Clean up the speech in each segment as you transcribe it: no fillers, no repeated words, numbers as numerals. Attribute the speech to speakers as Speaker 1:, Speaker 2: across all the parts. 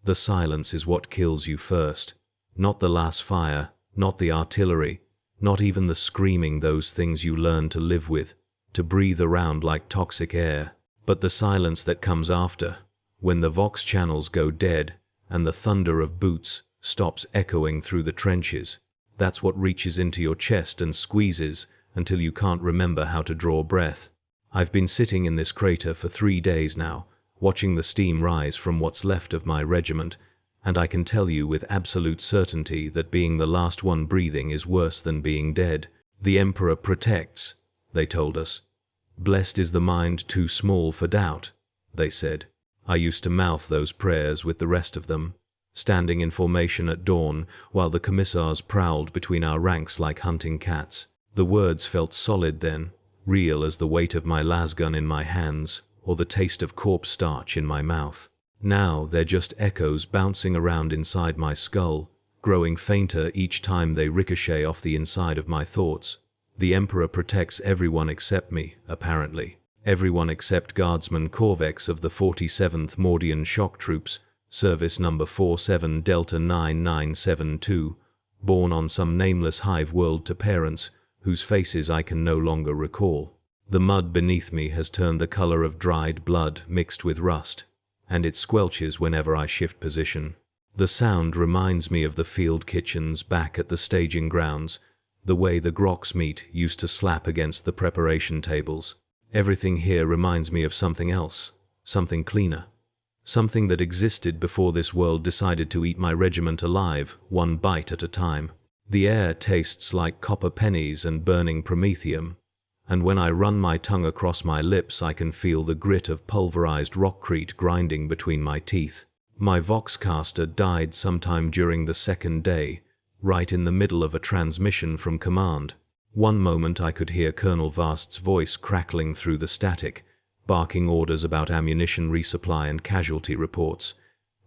Speaker 1: The silence is what kills you first. Not the last fire, not the artillery, not even the screaming, those things you learn to live with, to breathe around like toxic air, but the silence that comes after, when the vox channels go dead and the thunder of boots stops echoing through the trenches. That's what reaches into your chest and squeezes until you can't remember how to draw breath. I've been sitting in this crater for 3 days now, watching the steam rise from what's left of my regiment, and I can tell you with absolute certainty that being the last one breathing is worse than being dead. The Emperor protects, they told us. Blessed is the mind too small for doubt, they said. I used to mouth those prayers with the rest of them, standing in formation at dawn while the commissars prowled between our ranks like hunting cats. The words felt solid then, real as the weight of my lasgun in my hands or the taste of corpse starch in my mouth. Now they're just echoes bouncing around inside my skull, growing fainter each time they ricochet off the inside of my thoughts. The Emperor protects everyone except me, apparently. Everyone except Guardsman Corvex of the 47th Mordian Shock Troops, Service number 47 Delta 9972, born on some nameless hive world to parents whose faces I can no longer recall. The mud beneath me has turned the color of dried blood mixed with rust, and it squelches whenever I shift position. The sound reminds me of the field kitchens back at the staging grounds, the way the grox meat used to slap against the preparation tables. Everything here reminds me of something else, something cleaner. Something that existed before this world decided to eat my regiment alive, one bite at a time. The air tastes like copper pennies and burning promethium, and when I run my tongue across my lips I can feel the grit of pulverized rockcrete grinding between my teeth. My voxcaster died sometime during the second day, right in the middle of a transmission from command. One moment I could hear Colonel Vast's voice crackling through the static, barking orders about ammunition resupply and casualty reports,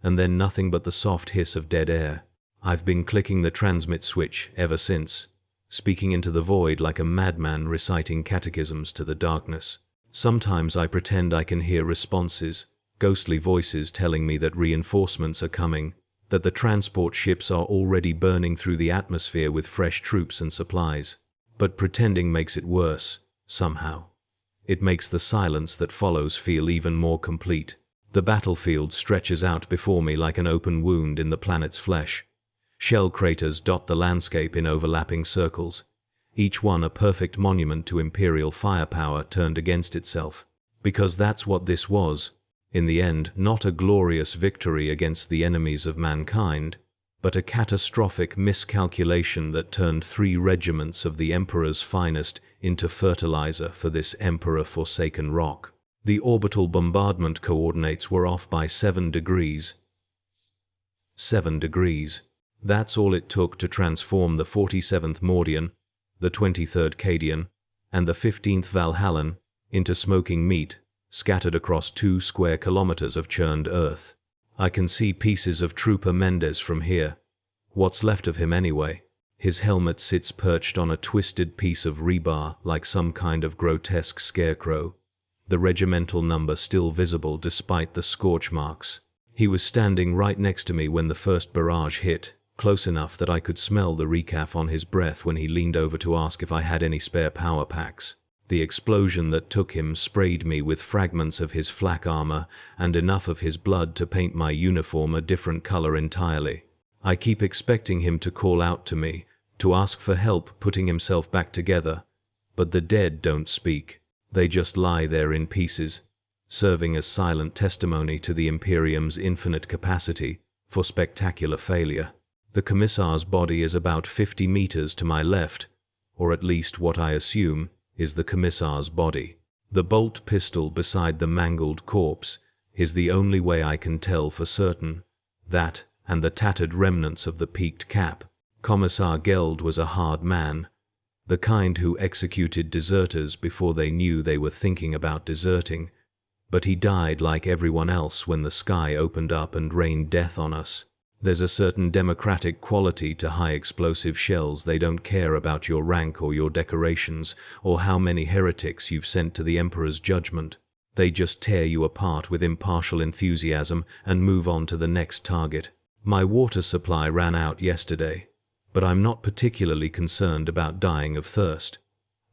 Speaker 1: and then nothing but the soft hiss of dead air. I've been clicking the transmit switch ever since, speaking into the void like a madman reciting catechisms to the darkness. Sometimes I pretend I can hear responses, ghostly voices telling me that reinforcements are coming, that the transport ships are already burning through the atmosphere with fresh troops and supplies. But pretending makes it worse, somehow. It makes the silence that follows feel even more complete. The battlefield stretches out before me like an open wound in the planet's flesh. Shell craters dot the landscape in overlapping circles, each one a perfect monument to Imperial firepower turned against itself. Because that's what this was, in the end, not a glorious victory against the enemies of mankind, but a catastrophic miscalculation that turned 3 regiments of the Emperor's finest into fertilizer for this Emperor-forsaken rock. The orbital bombardment coordinates were off by 7 degrees. 7 degrees. That's all it took to transform the 47th Mordian, the 23rd Cadian, and the 15th Valhallan into smoking meat, scattered across 2 square kilometers of churned earth. I can see pieces of Trooper Mendez from here. What's left of him anyway? His helmet sits perched on a twisted piece of rebar like some kind of grotesque scarecrow, the regimental number still visible despite the scorch marks. He was standing right next to me when the first barrage hit, close enough that I could smell the recaf on his breath when he leaned over to ask if I had any spare power packs. The explosion that took him sprayed me with fragments of his flak armor and enough of his blood to paint my uniform a different color entirely. I keep expecting him to call out to me, to ask for help putting himself back together, but the dead don't speak. They just lie there in pieces, serving as silent testimony to the Imperium's infinite capacity for spectacular failure. The commissar's body is about 50 meters to my left, or at least what I assume is the commissar's body. The bolt pistol beside the mangled corpse is the only way I can tell for certain. That, and the tattered remnants of the peaked cap. Commissar Geld was a hard man, the kind who executed deserters before they knew they were thinking about deserting, but he died like everyone else when the sky opened up and rained death on us. There's a certain democratic quality to high-explosive shells. They don't care about your rank or your decorations, or how many heretics you've sent to the Emperor's judgment. They just tear you apart with impartial enthusiasm and move on to the next target. My water supply ran out yesterday, but I'm not particularly concerned about dying of thirst.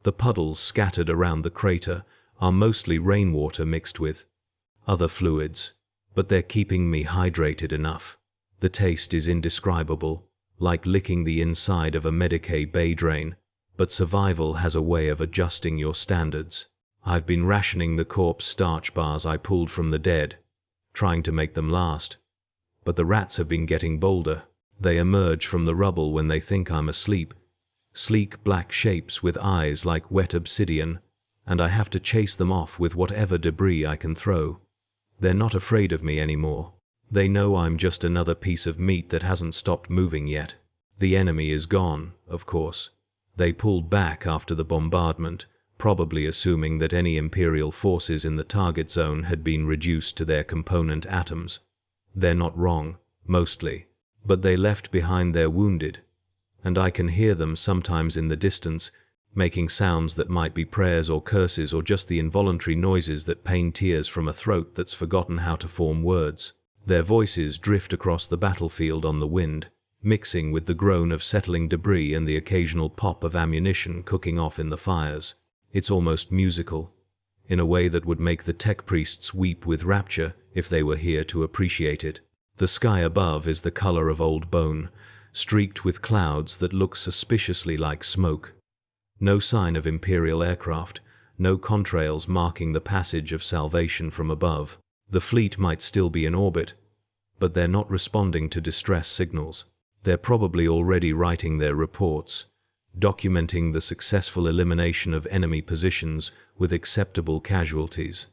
Speaker 1: The puddles scattered around the crater are mostly rainwater mixed with other fluids, but they're keeping me hydrated enough. The taste is indescribable, like licking the inside of a Medicaid bay drain, but survival has a way of adjusting your standards. I've been rationing the corpse starch bars I pulled from the dead, trying to make them last. But the rats have been getting bolder. They emerge from the rubble when they think I'm asleep. Sleek black shapes with eyes like wet obsidian, and I have to chase them off with whatever debris I can throw. They're not afraid of me anymore. They know I'm just another piece of meat that hasn't stopped moving yet. The enemy is gone, of course. They pulled back after the bombardment, probably assuming that any Imperial forces in the target zone had been reduced to their component atoms. They're not wrong, mostly, but they left behind their wounded, and I can hear them sometimes in the distance, making sounds that might be prayers or curses or just the involuntary noises that pain tears from a throat that's forgotten how to form words. Their voices drift across the battlefield on the wind, mixing with the groan of settling debris and the occasional pop of ammunition cooking off in the fires. It's almost musical, in a way that would make the tech priests weep with rapture if they were here to appreciate it. The sky above is the color of old bone, streaked with clouds that look suspiciously like smoke. No sign of Imperial aircraft, no contrails marking the passage of salvation from above. The fleet might still be in orbit, but they're not responding to distress signals. They're probably already writing their reports, documenting the successful elimination of enemy positions with acceptable casualties.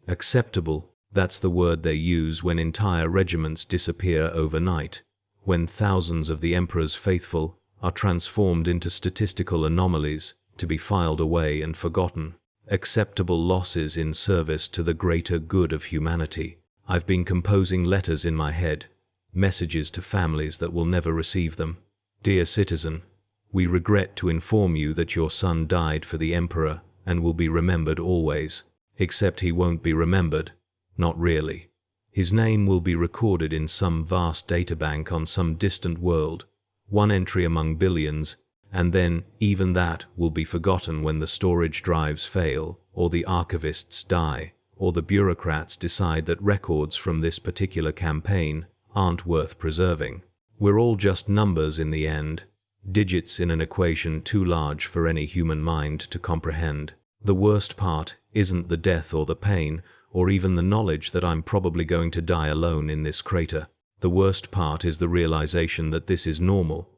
Speaker 1: Acceptable, that's the word they use when entire regiments disappear overnight, when thousands of the Emperor's faithful are transformed into statistical anomalies to be filed away and forgotten. Acceptable losses in service to the greater good of humanity. I've been composing letters in my head, messages to families that will never receive them. Dear citizen, we regret to inform you that your son died for the Emperor and will be remembered always. Except he won't be remembered. Not really. His name will be recorded in some vast databank on some distant world, one entry among billions, and then even that will be forgotten when the storage drives fail, or the archivists die, or the bureaucrats decide that records from this particular campaign aren't worth preserving. We're all just numbers in the end, digits in an equation too large for any human mind to comprehend. The worst part isn't the death or the pain, or even the knowledge that I'm probably going to die alone in this crater. The worst part is the realization that this is normal,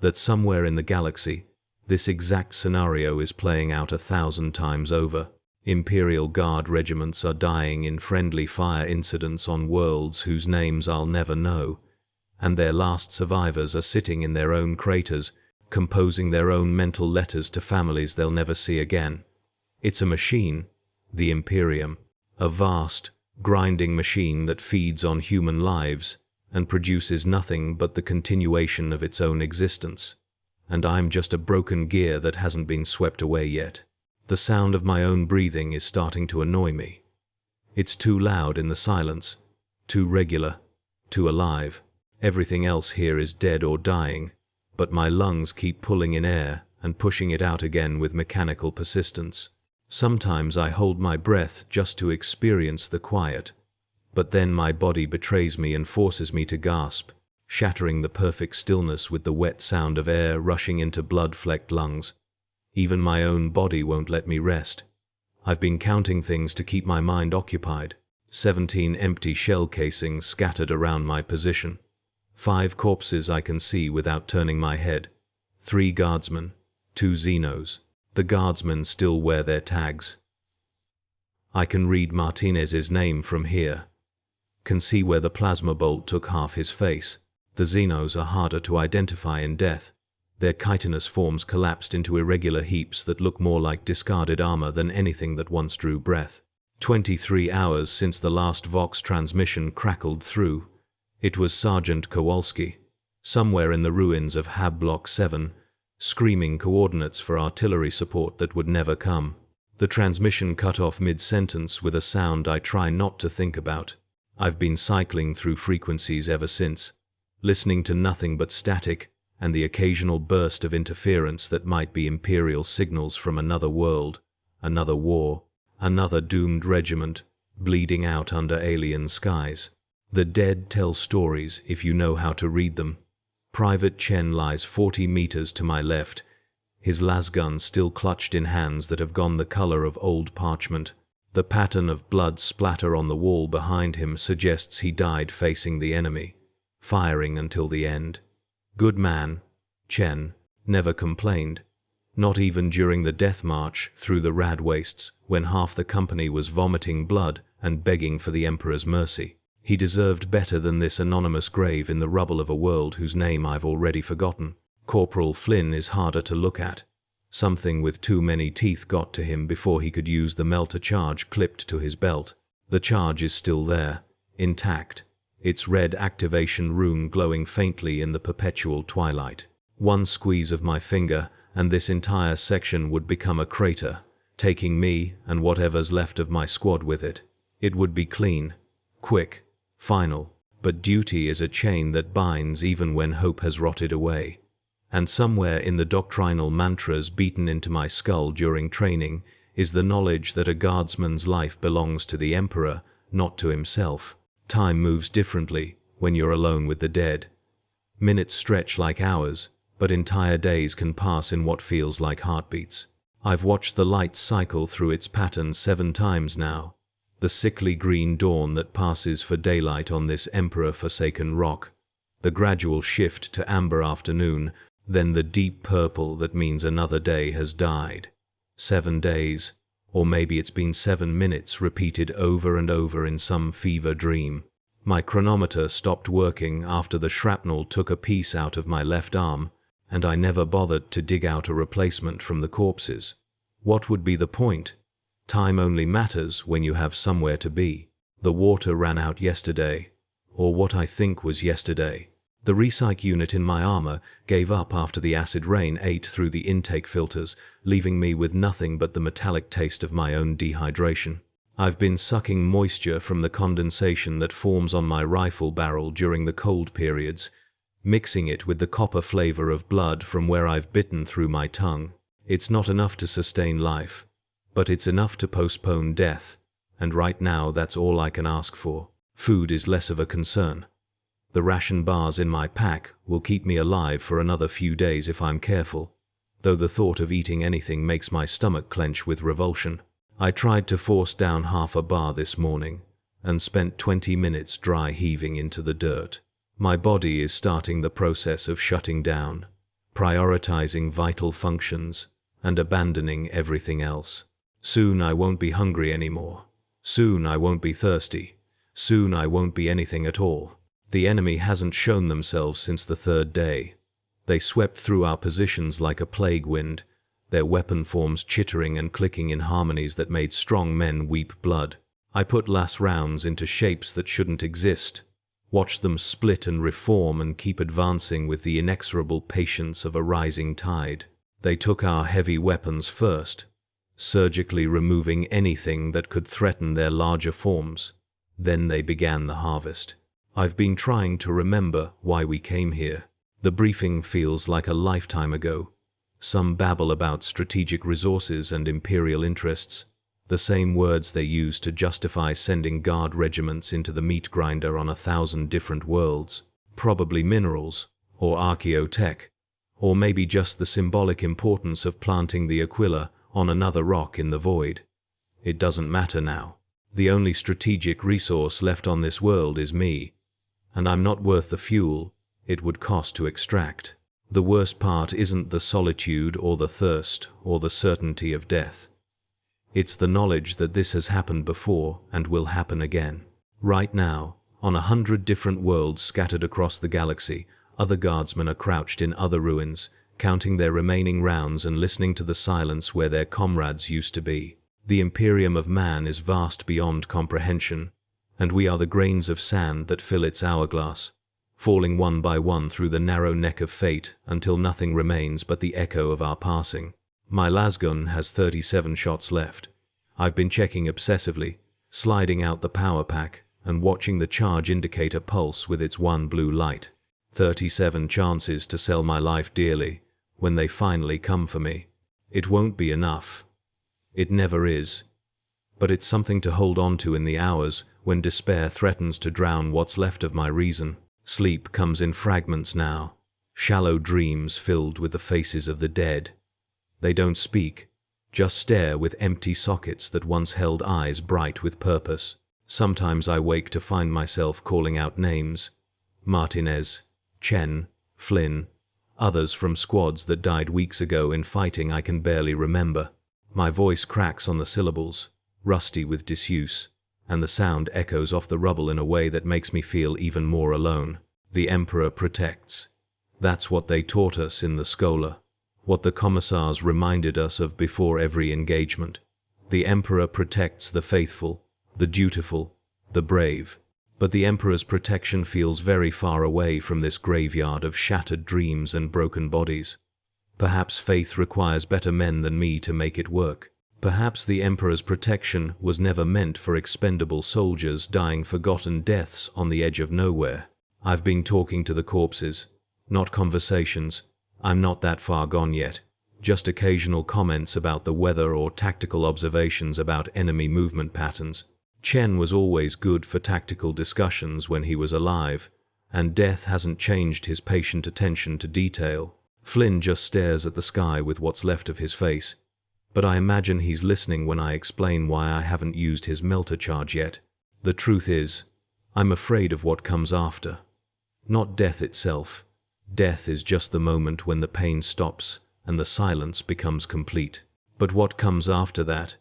Speaker 1: that somewhere in the galaxy, this exact scenario is playing out 1,000 times over. Imperial Guard regiments are dying in friendly fire incidents on worlds whose names I'll never know, and their last survivors are sitting in their own craters, composing their own mental letters to families they'll never see again. It's a machine, the Imperium, a vast, grinding machine that feeds on human lives and produces nothing but the continuation of its own existence. And I'm just a broken gear that hasn't been swept away yet. The sound of my own breathing is starting to annoy me. It's too loud in the silence, too regular, too alive. Everything else here is dead or dying, but my lungs keep pulling in air and pushing it out again with mechanical persistence. Sometimes I hold my breath just to experience the quiet, but then my body betrays me and forces me to gasp, shattering the perfect stillness with the wet sound of air rushing into blood-flecked lungs. Even my own body won't let me rest. I've been counting things to keep my mind occupied. 17 empty shell casings scattered around my position. 5 corpses I can see without turning my head. 3 guardsmen, 2 Xenos. The guardsmen still wear their tags. I can read Martinez's name from here. Can see where the plasma bolt took half his face. The Xenos are harder to identify in death. Their chitinous forms collapsed into irregular heaps that look more like discarded armor than anything that once drew breath. 23 hours since the last Vox transmission crackled through. It was Sergeant Kowalski, somewhere in the ruins of Hab Block 7, screaming coordinates for artillery support that would never come. The transmission cut off mid-sentence with a sound I try not to think about. I've been cycling through frequencies ever since, listening to nothing but static and the occasional burst of interference that might be Imperial signals from another world, another war, another doomed regiment, bleeding out under alien skies. The dead tell stories if you know how to read them. Private Chen lies 40 meters to my left, his lasgun still clutched in hands that have gone the color of old parchment. The pattern of blood splatter on the wall behind him suggests he died facing the enemy, firing until the end. Good man, Chen, never complained, not even during the death march through the rad wastes when half the company was vomiting blood and begging for the Emperor's mercy. He deserved better than this anonymous grave in the rubble of a world whose name I've already forgotten. Corporal Flynn is harder to look at. Something with too many teeth got to him before he could use the melter charge clipped to his belt. The charge is still there, intact, its red activation rune glowing faintly in the perpetual twilight. One squeeze of my finger, and this entire section would become a crater, taking me and whatever's left of my squad with it. It would be clean, quick, final, but duty is a chain that binds even when hope has rotted away. And somewhere in the doctrinal mantras beaten into my skull during training is the knowledge that a guardsman's life belongs to the Emperor, not to himself. Time moves differently when you're alone with the dead. Minutes stretch like hours, but entire days can pass in what feels like heartbeats. I've watched the light cycle through its pattern 7 times now. The sickly green dawn that passes for daylight on this Emperor-forsaken rock. The gradual shift to amber afternoon, then the deep purple that means another day has died. 7 days, or maybe it's been 7 minutes repeated over and over in some fever dream. My chronometer stopped working after the shrapnel took a piece out of my left arm, and I never bothered to dig out a replacement from the corpses. What would be the point? Time only matters when you have somewhere to be. The water ran out yesterday, or what I think was yesterday. The recyc unit in my armor gave up after the acid rain ate through the intake filters, leaving me with nothing but the metallic taste of my own dehydration. I've been sucking moisture from the condensation that forms on my rifle barrel during the cold periods, mixing it with the copper flavor of blood from where I've bitten through my tongue. It's not enough to sustain life, but it's enough to postpone death, and right now that's all I can ask for. Food is less of a concern. The ration bars in my pack will keep me alive for another few days if I'm careful, though the thought of eating anything makes my stomach clench with revulsion. I tried to force down half a bar this morning, and spent 20 minutes dry heaving into the dirt. My body is starting the process of shutting down, prioritizing vital functions, and abandoning everything else. Soon I won't be hungry anymore. Soon I won't be thirsty. Soon I won't be anything at all. The enemy hasn't shown themselves since the 3rd day. They swept through our positions like a plague wind, their weapon forms chittering and clicking in harmonies that made strong men weep blood. I put last rounds into shapes that shouldn't exist, watched them split and reform and keep advancing with the inexorable patience of a rising tide. They took our heavy weapons first, surgically removing anything that could threaten their larger forms. Then they began the harvest. I've been trying to remember why we came here. The briefing feels like a lifetime ago. Some babble about strategic resources and imperial interests, the same words they use to justify sending guard regiments into the meat grinder on 1,000 different worlds. Probably minerals, or archaeotech, or maybe just the symbolic importance of planting the Aquila on another rock in the void. It doesn't matter now. The only strategic resource left on this world is me, and I'm not worth the fuel it would cost to extract. The worst part isn't the solitude or the thirst or the certainty of death. It's the knowledge that this has happened before and will happen again. Right now, on 100 different worlds scattered across the galaxy, other guardsmen are crouched in other ruins, counting their remaining rounds and listening to the silence where their comrades used to be. The Imperium of man is vast beyond comprehension, and we are the grains of sand that fill its hourglass, falling one by one through the narrow neck of fate until nothing remains but the echo of our passing. My lasgun has 37 shots left. I've been checking obsessively, sliding out the power pack and watching the charge indicator pulse with its one blue light. 37 chances to sell my life dearly when they finally come for me. It won't be enough. It never is. But it's something to hold on to in the hours when despair threatens to drown what's left of my reason. Sleep comes in fragments now, shallow dreams filled with the faces of the dead. They don't speak, just stare with empty sockets that once held eyes bright with purpose. Sometimes I wake to find myself calling out names. Martinez, Chen, Flynn, others from squads that died weeks ago in fighting I can barely remember. My voice cracks on the syllables, rusty with disuse, and the sound echoes off the rubble in a way that makes me feel even more alone. The Emperor protects. That's what they taught us in the Schola, what the commissars reminded us of before every engagement. The Emperor protects the faithful, the dutiful, the brave. But the Emperor's protection feels very far away from this graveyard of shattered dreams and broken bodies. Perhaps faith requires better men than me to make it work. Perhaps the Emperor's protection was never meant for expendable soldiers dying forgotten deaths on the edge of nowhere. I've been talking to the corpses, not conversations. I'm not that far gone yet. Just occasional comments about the weather or tactical observations about enemy movement patterns. Chen was always good for tactical discussions when he was alive, and death hasn't changed his patient attention to detail. Flynn just stares at the sky with what's left of his face. But I imagine he's listening when I explain why I haven't used his melter charge yet. The truth is, I'm afraid of what comes after. Not death itself. Death is just the moment when the pain stops and the silence becomes complete. But what comes after that?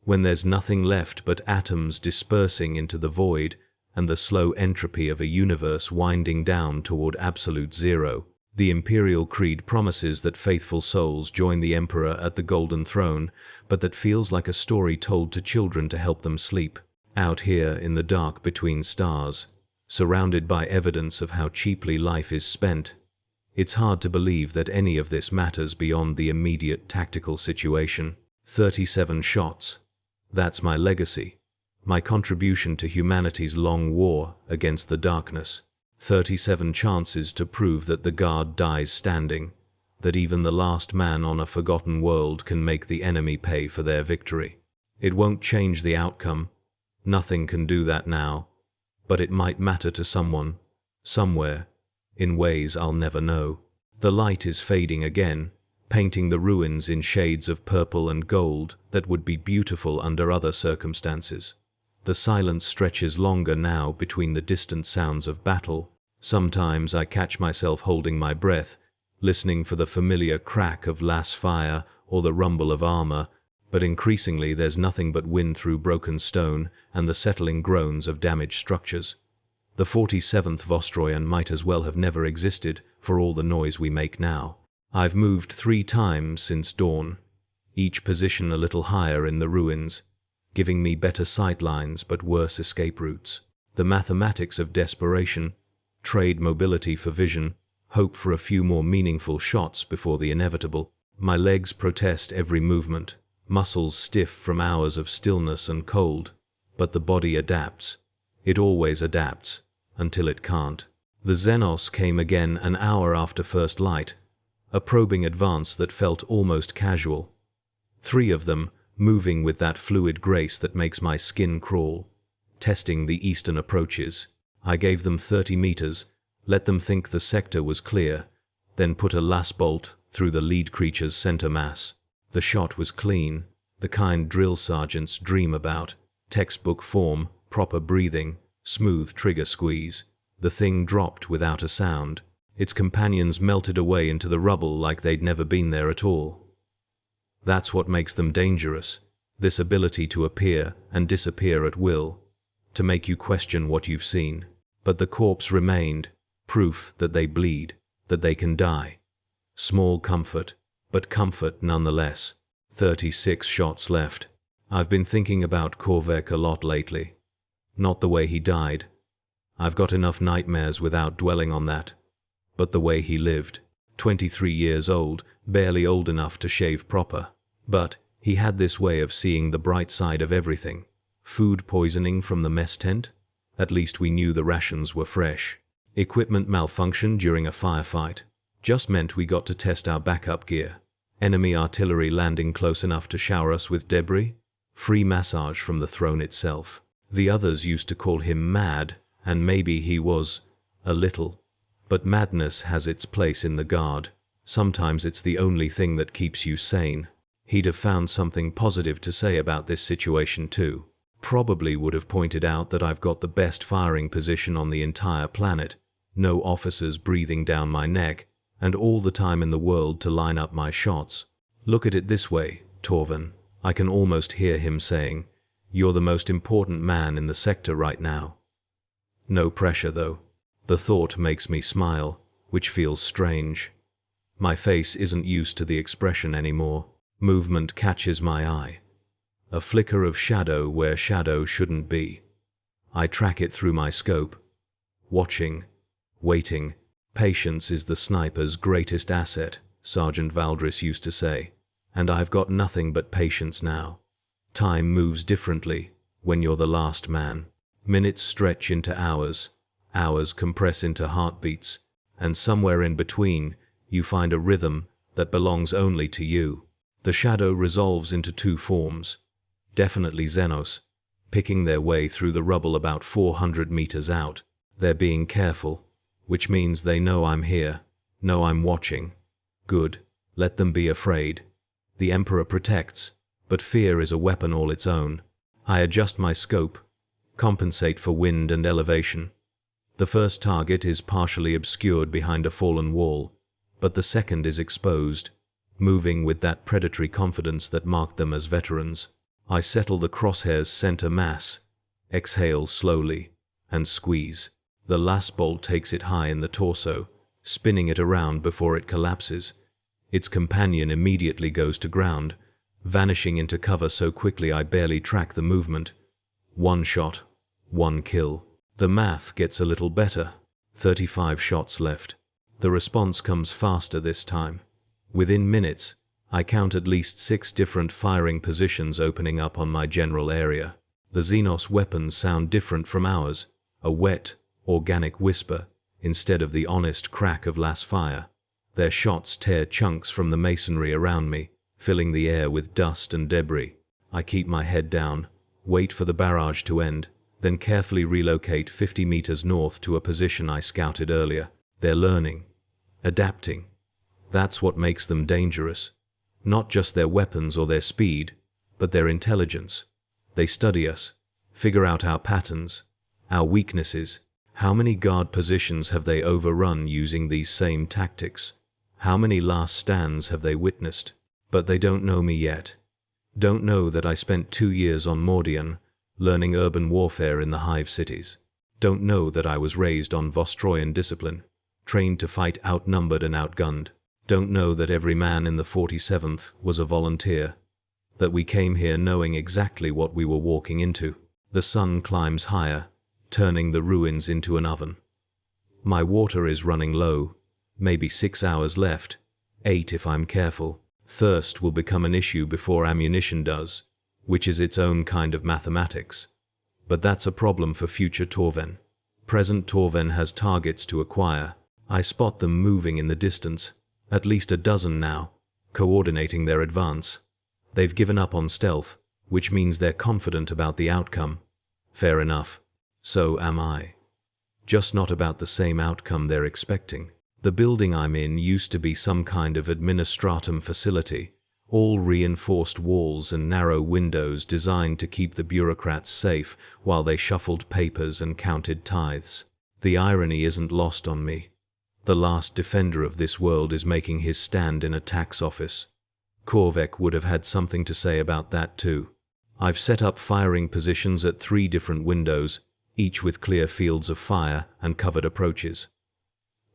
Speaker 1: When there's nothing left but atoms dispersing into the void and the slow entropy of a universe winding down toward absolute zero. The Imperial Creed promises that faithful souls join the Emperor at the Golden Throne, but that feels like a story told to children to help them sleep. Out here in the dark between stars, surrounded by evidence of how cheaply life is spent, it's hard to believe that any of this matters beyond the immediate tactical situation. 37 shots. That's my legacy, my contribution to humanity's long war against the darkness. 37 chances to prove that the Guard dies standing, that even the last man on a forgotten world can make the enemy pay for their victory. It won't change the outcome. Nothing can do that now, but it might matter to someone, somewhere, in ways I'll never know. The light is fading again, painting the ruins in shades of purple and gold that would be beautiful under other circumstances. The silence stretches longer now between the distant sounds of battle. Sometimes I catch myself holding my breath, listening for the familiar crack of las fire or the rumble of armor, but increasingly there's nothing but wind through broken stone and the settling groans of damaged structures. The 47th Vostroyan might as well have never existed for all the noise we make now. I've moved 3 times since dawn, each position a little higher in the ruins, giving me better sight lines but worse escape routes. The mathematics of desperation, trade mobility for vision, hope for a few more meaningful shots before the inevitable. My legs protest every movement, muscles stiff from hours of stillness and cold, but the body adapts. It always adapts, until it can't. The Xenos came again an hour after first light, a probing advance that felt almost casual. 3 of them, moving with that fluid grace that makes my skin crawl, testing the eastern approaches. I gave them 30 meters, let them think the sector was clear, then put a last bolt through the lead creature's center mass. The shot was clean, the kind drill sergeants dream about. Textbook form, proper breathing, smooth trigger squeeze. The thing dropped without a sound. Its companions melted away into the rubble like they'd never been there at all. That's what makes them dangerous, this ability to appear and disappear at will, to make you question what you've seen. But the corpse remained, proof that they bleed, that they can die. Small comfort, but comfort nonetheless. 36 shots left. I've been thinking about Korvek a lot lately. Not the way he died. I've got enough nightmares without dwelling on that. But the way he lived. 23 years old, barely old enough to shave proper. But he had this way of seeing the bright side of everything. Food poisoning from the mess tent? At least we knew the rations were fresh. Equipment malfunction during a firefight? Just meant we got to test our backup gear. Enemy artillery landing close enough to shower us with debris? Free massage from the throne itself. The others used to call him mad, and maybe he was, a little. But madness has its place in the Guard. Sometimes it's the only thing that keeps you sane. He'd have found something positive to say about this situation too. Probably would have pointed out that I've got the best firing position on the entire planet, no officers breathing down my neck, and all the time in the world to line up my shots. Look at it this way, Torven. I can almost hear him saying, "You're the most important man in the sector right now." No pressure though. The thought makes me smile, which feels strange. My face isn't used to the expression anymore. Movement catches my eye. A flicker of shadow where shadow shouldn't be. I track it through my scope. Watching. Waiting. Patience is the sniper's greatest asset, Sergeant Valdris used to say. And I've got nothing but patience now. Time moves differently when you're the last man. Minutes stretch into hours. Hours compress into heartbeats. And somewhere in between, you find a rhythm that belongs only to you. The shadow resolves into two forms. Definitely Xenos, picking their way through the rubble about 400 meters out. They're being careful, which means they know I'm here, know I'm watching. Good, let them be afraid. The Emperor protects, but fear is a weapon all its own. I adjust my scope, compensate for wind and elevation. The first target is partially obscured behind a fallen wall, but the second is exposed, moving with that predatory confidence that marked them as veterans. I settle the crosshair's center mass, exhale slowly, and squeeze. The last bolt takes it high in the torso, spinning it around before it collapses. Its companion immediately goes to ground, vanishing into cover so quickly I barely track the movement. One shot, one kill. The math gets a little better. 35 shots left. The response comes faster this time. Within minutes, I count at least 6 different firing positions opening up on my general area. The Xenos weapons sound different from ours, a wet, organic whisper, instead of the honest crack of last fire. Their shots tear chunks from the masonry around me, filling the air with dust and debris. I keep my head down, wait for the barrage to end, then carefully relocate 50 meters north to a position I scouted earlier. They're learning, adapting. That's what makes them dangerous. Not just their weapons or their speed, but their intelligence. They study us, figure out our patterns, our weaknesses. How many guard positions have they overrun using these same tactics? How many last stands have they witnessed? But they don't know me yet. Don't know that I spent 2 years on Mordian, learning urban warfare in the hive cities. Don't know that I was raised on Vostroyan discipline, trained to fight outnumbered and outgunned. Don't know that every man in the 47th was a volunteer. That we came here knowing exactly what we were walking into. The sun climbs higher, turning the ruins into an oven. My water is running low, maybe 6 hours left, 8 if I'm careful. Thirst will become an issue before ammunition does, which is its own kind of mathematics. But that's a problem for future Torven. Present Torven has targets to acquire. I spot them moving in the distance, at least a dozen now, coordinating their advance. They've given up on stealth, which means they're confident about the outcome. Fair enough. So am I. Just not about the same outcome they're expecting. The building I'm in used to be some kind of administratum facility, all reinforced walls and narrow windows designed to keep the bureaucrats safe while they shuffled papers and counted tithes. The irony isn't lost on me. The last defender of this world is making his stand in a tax office. Korvek would have had something to say about that too. I've set up firing positions at 3 different windows, each with clear fields of fire and covered approaches.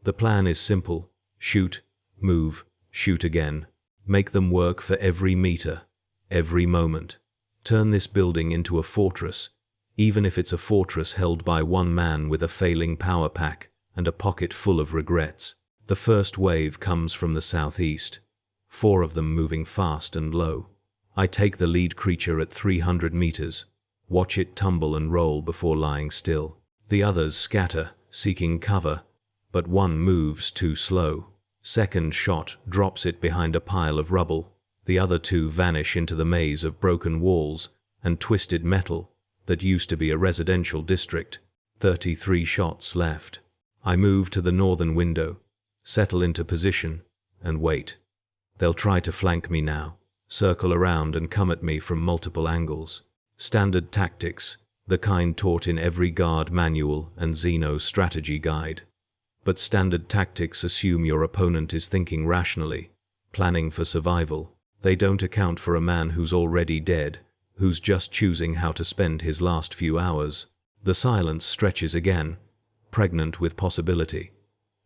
Speaker 1: The plan is simple: shoot, move, shoot again. Make them work for every meter, every moment. Turn this building into a fortress, even if it's a fortress held by one man with a failing power pack and a pocket full of regrets. The first wave comes from the southeast, 4 of them moving fast and low. I take the lead creature at 300 meters, watch it tumble and roll before lying still. The others scatter, seeking cover, but one moves too slow. Second shot drops it behind a pile of rubble. The other 2 vanish into the maze of broken walls and twisted metal that used to be a residential district. 33 shots left. I move to the northern window, settle into position, and wait. They'll try to flank me now, circle around and come at me from multiple angles. Standard tactics, the kind taught in every Guard manual and Xeno's strategy guide. But standard tactics assume your opponent is thinking rationally, planning for survival. They don't account for a man who's already dead, who's just choosing how to spend his last few hours. The silence stretches again, pregnant with possibility.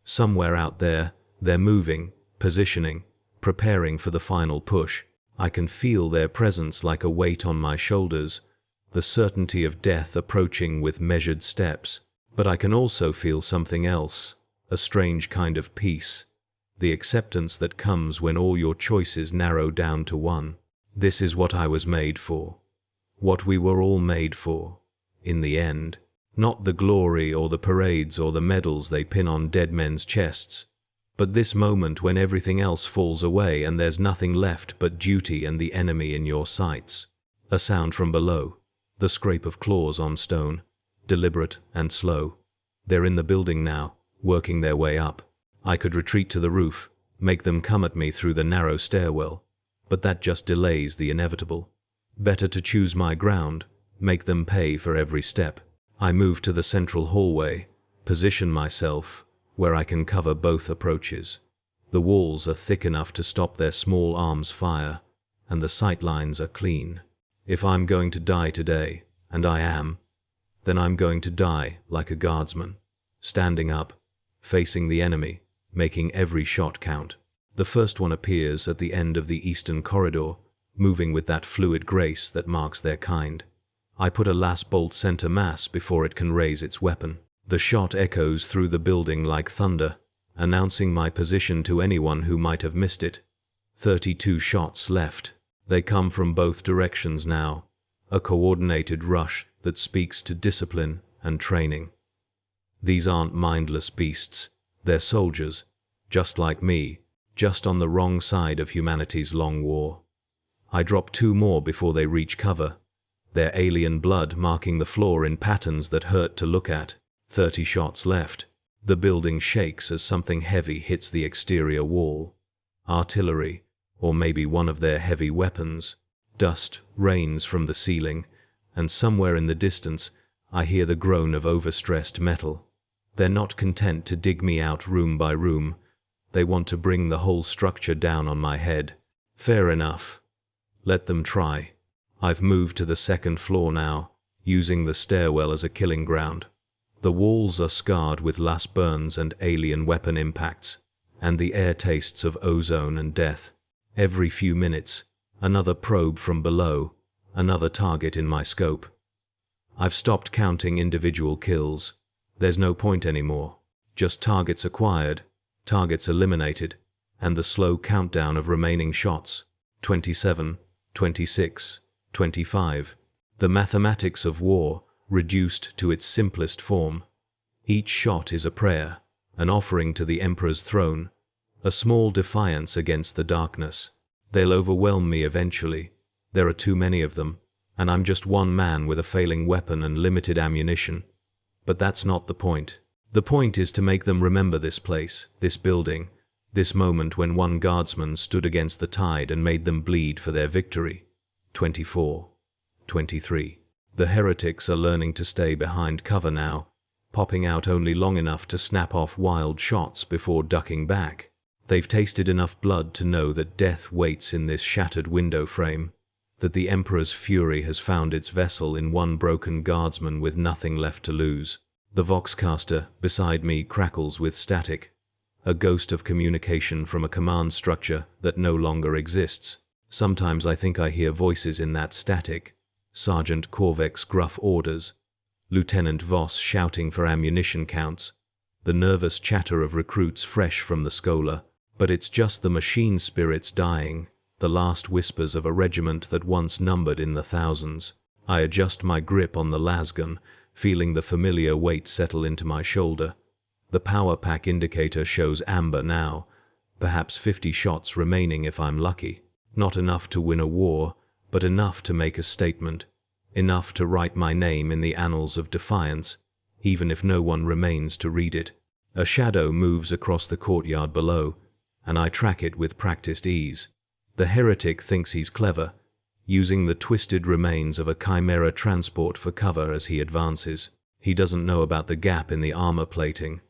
Speaker 1: Somewhere out there, they're moving, positioning, preparing for the final push. I can feel their presence like a weight on my shoulders, the certainty of death approaching with measured steps. But I can also feel something else, a strange kind of peace, the acceptance that comes when all your choices narrow down to one. This is what I was made for. What we were all made for, in the end. Not the glory or the parades or the medals they pin on dead men's chests, but this moment when everything else falls away and there's nothing left but duty and the enemy in your sights. A sound from below, the scrape of claws on stone, deliberate and slow. They're in the building now, working their way up. I could retreat to the roof, make them come at me through the narrow stairwell, but that just delays the inevitable. Better to choose my ground, make them pay for every step. I move to the central hallway, position myself where I can cover both approaches. The walls are thick enough to stop their small arms fire, and the sight lines are clean. If I'm going to die today, and I am, then I'm going to die like a guardsman, standing up, facing the enemy, making every shot count. The first one appears at the end of the eastern corridor, moving with that fluid grace that marks their kind. I put a last bolt center mass before it can raise its weapon. The shot echoes through the building like thunder, announcing my position to anyone who might have missed it. 32 shots left. They come from both directions now, a coordinated rush that speaks to discipline and training. These aren't mindless beasts, they're soldiers, just like me, just on the wrong side of humanity's long war. I drop 2 more before they reach cover, their alien blood marking the floor in patterns that hurt to look at. 30 shots left. The building shakes as something heavy hits the exterior wall. Artillery, or maybe one of their heavy weapons. Dust rains from the ceiling, and somewhere in the distance I hear the groan of overstressed metal. They're not content to dig me out room by room. They want to bring the whole structure down on my head. Fair enough. Let them try. I've moved to the 2nd floor now, using the stairwell as a killing ground. The walls are scarred with last burns and alien weapon impacts, and the air tastes of ozone and death. Every few minutes, another probe from below, another target in my scope. I've stopped counting individual kills. There's no point anymore. Just targets acquired, targets eliminated, and the slow countdown of remaining shots. 27, 26, 25. The mathematics of war reduced to its simplest form. Each shot is a prayer, an offering to the Emperor's throne, a small defiance against the darkness. They'll overwhelm me eventually. There are too many of them, and I'm just one man with a failing weapon and limited ammunition. But that's not the point. The point is to make them remember this place, this building, this moment when one guardsman stood against the tide and made them bleed for their victory. 24. 23. The heretics are learning to stay behind cover now, popping out only long enough to snap off wild shots before ducking back. They've tasted enough blood to know that death waits in this shattered window frame, that the Emperor's fury has found its vessel in one broken guardsman with nothing left to lose. The Voxcaster beside me crackles with static, a ghost of communication from a command structure that no longer exists. Sometimes I think I hear voices in that static. Sergeant Korvek's gruff orders, Lieutenant Voss shouting for ammunition counts, the nervous chatter of recruits fresh from the schola, but it's just the machine spirits dying, the last whispers of a regiment that once numbered in the thousands. I adjust my grip on the lasgun, feeling the familiar weight settle into my shoulder. The power pack indicator shows amber now, perhaps 50 shots remaining if I'm lucky. Not enough to win a war, but enough to make a statement, enough to write my name in the annals of defiance, even if no one remains to read it. A shadow moves across the courtyard below, and I track it with practiced ease. The heretic thinks he's clever, using the twisted remains of a chimera transport for cover as he advances. He doesn't know about the gap in the armor plating,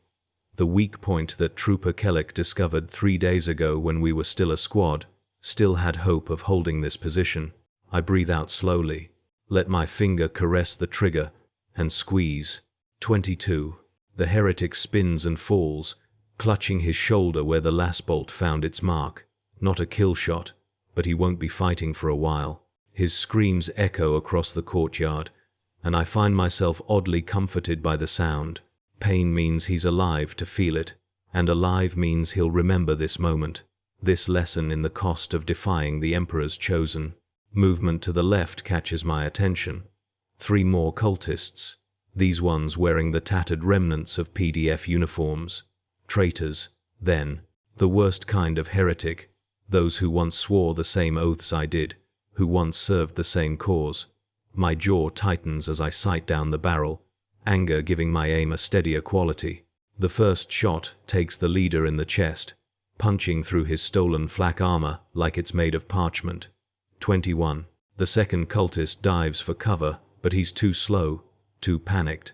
Speaker 1: the weak point that Trooper Kellick discovered 3 days ago when we were still a squad. Still had hope of holding this position. I breathe out slowly, let my finger caress the trigger, and squeeze. 22. The heretic spins and falls, clutching his shoulder where the last bolt found its mark. Not a kill shot, but he won't be fighting for a while. His screams echo across the courtyard, and I find myself oddly comforted by the sound. Pain means he's alive to feel it, and alive means he'll remember this moment. This lesson in the cost of defying the Emperor's chosen. Movement to the left catches my attention. 3 more cultists, these ones wearing the tattered remnants of PDF uniforms. Traitors, then. The worst kind of heretic, those who once swore the same oaths I did, who once served the same cause. My jaw tightens as I sight down the barrel, anger giving my aim a steadier quality. The first shot takes the leader in the chest, punching through his stolen flak armor like it's made of parchment. 21. The second cultist dives for cover, but he's too slow, too panicked.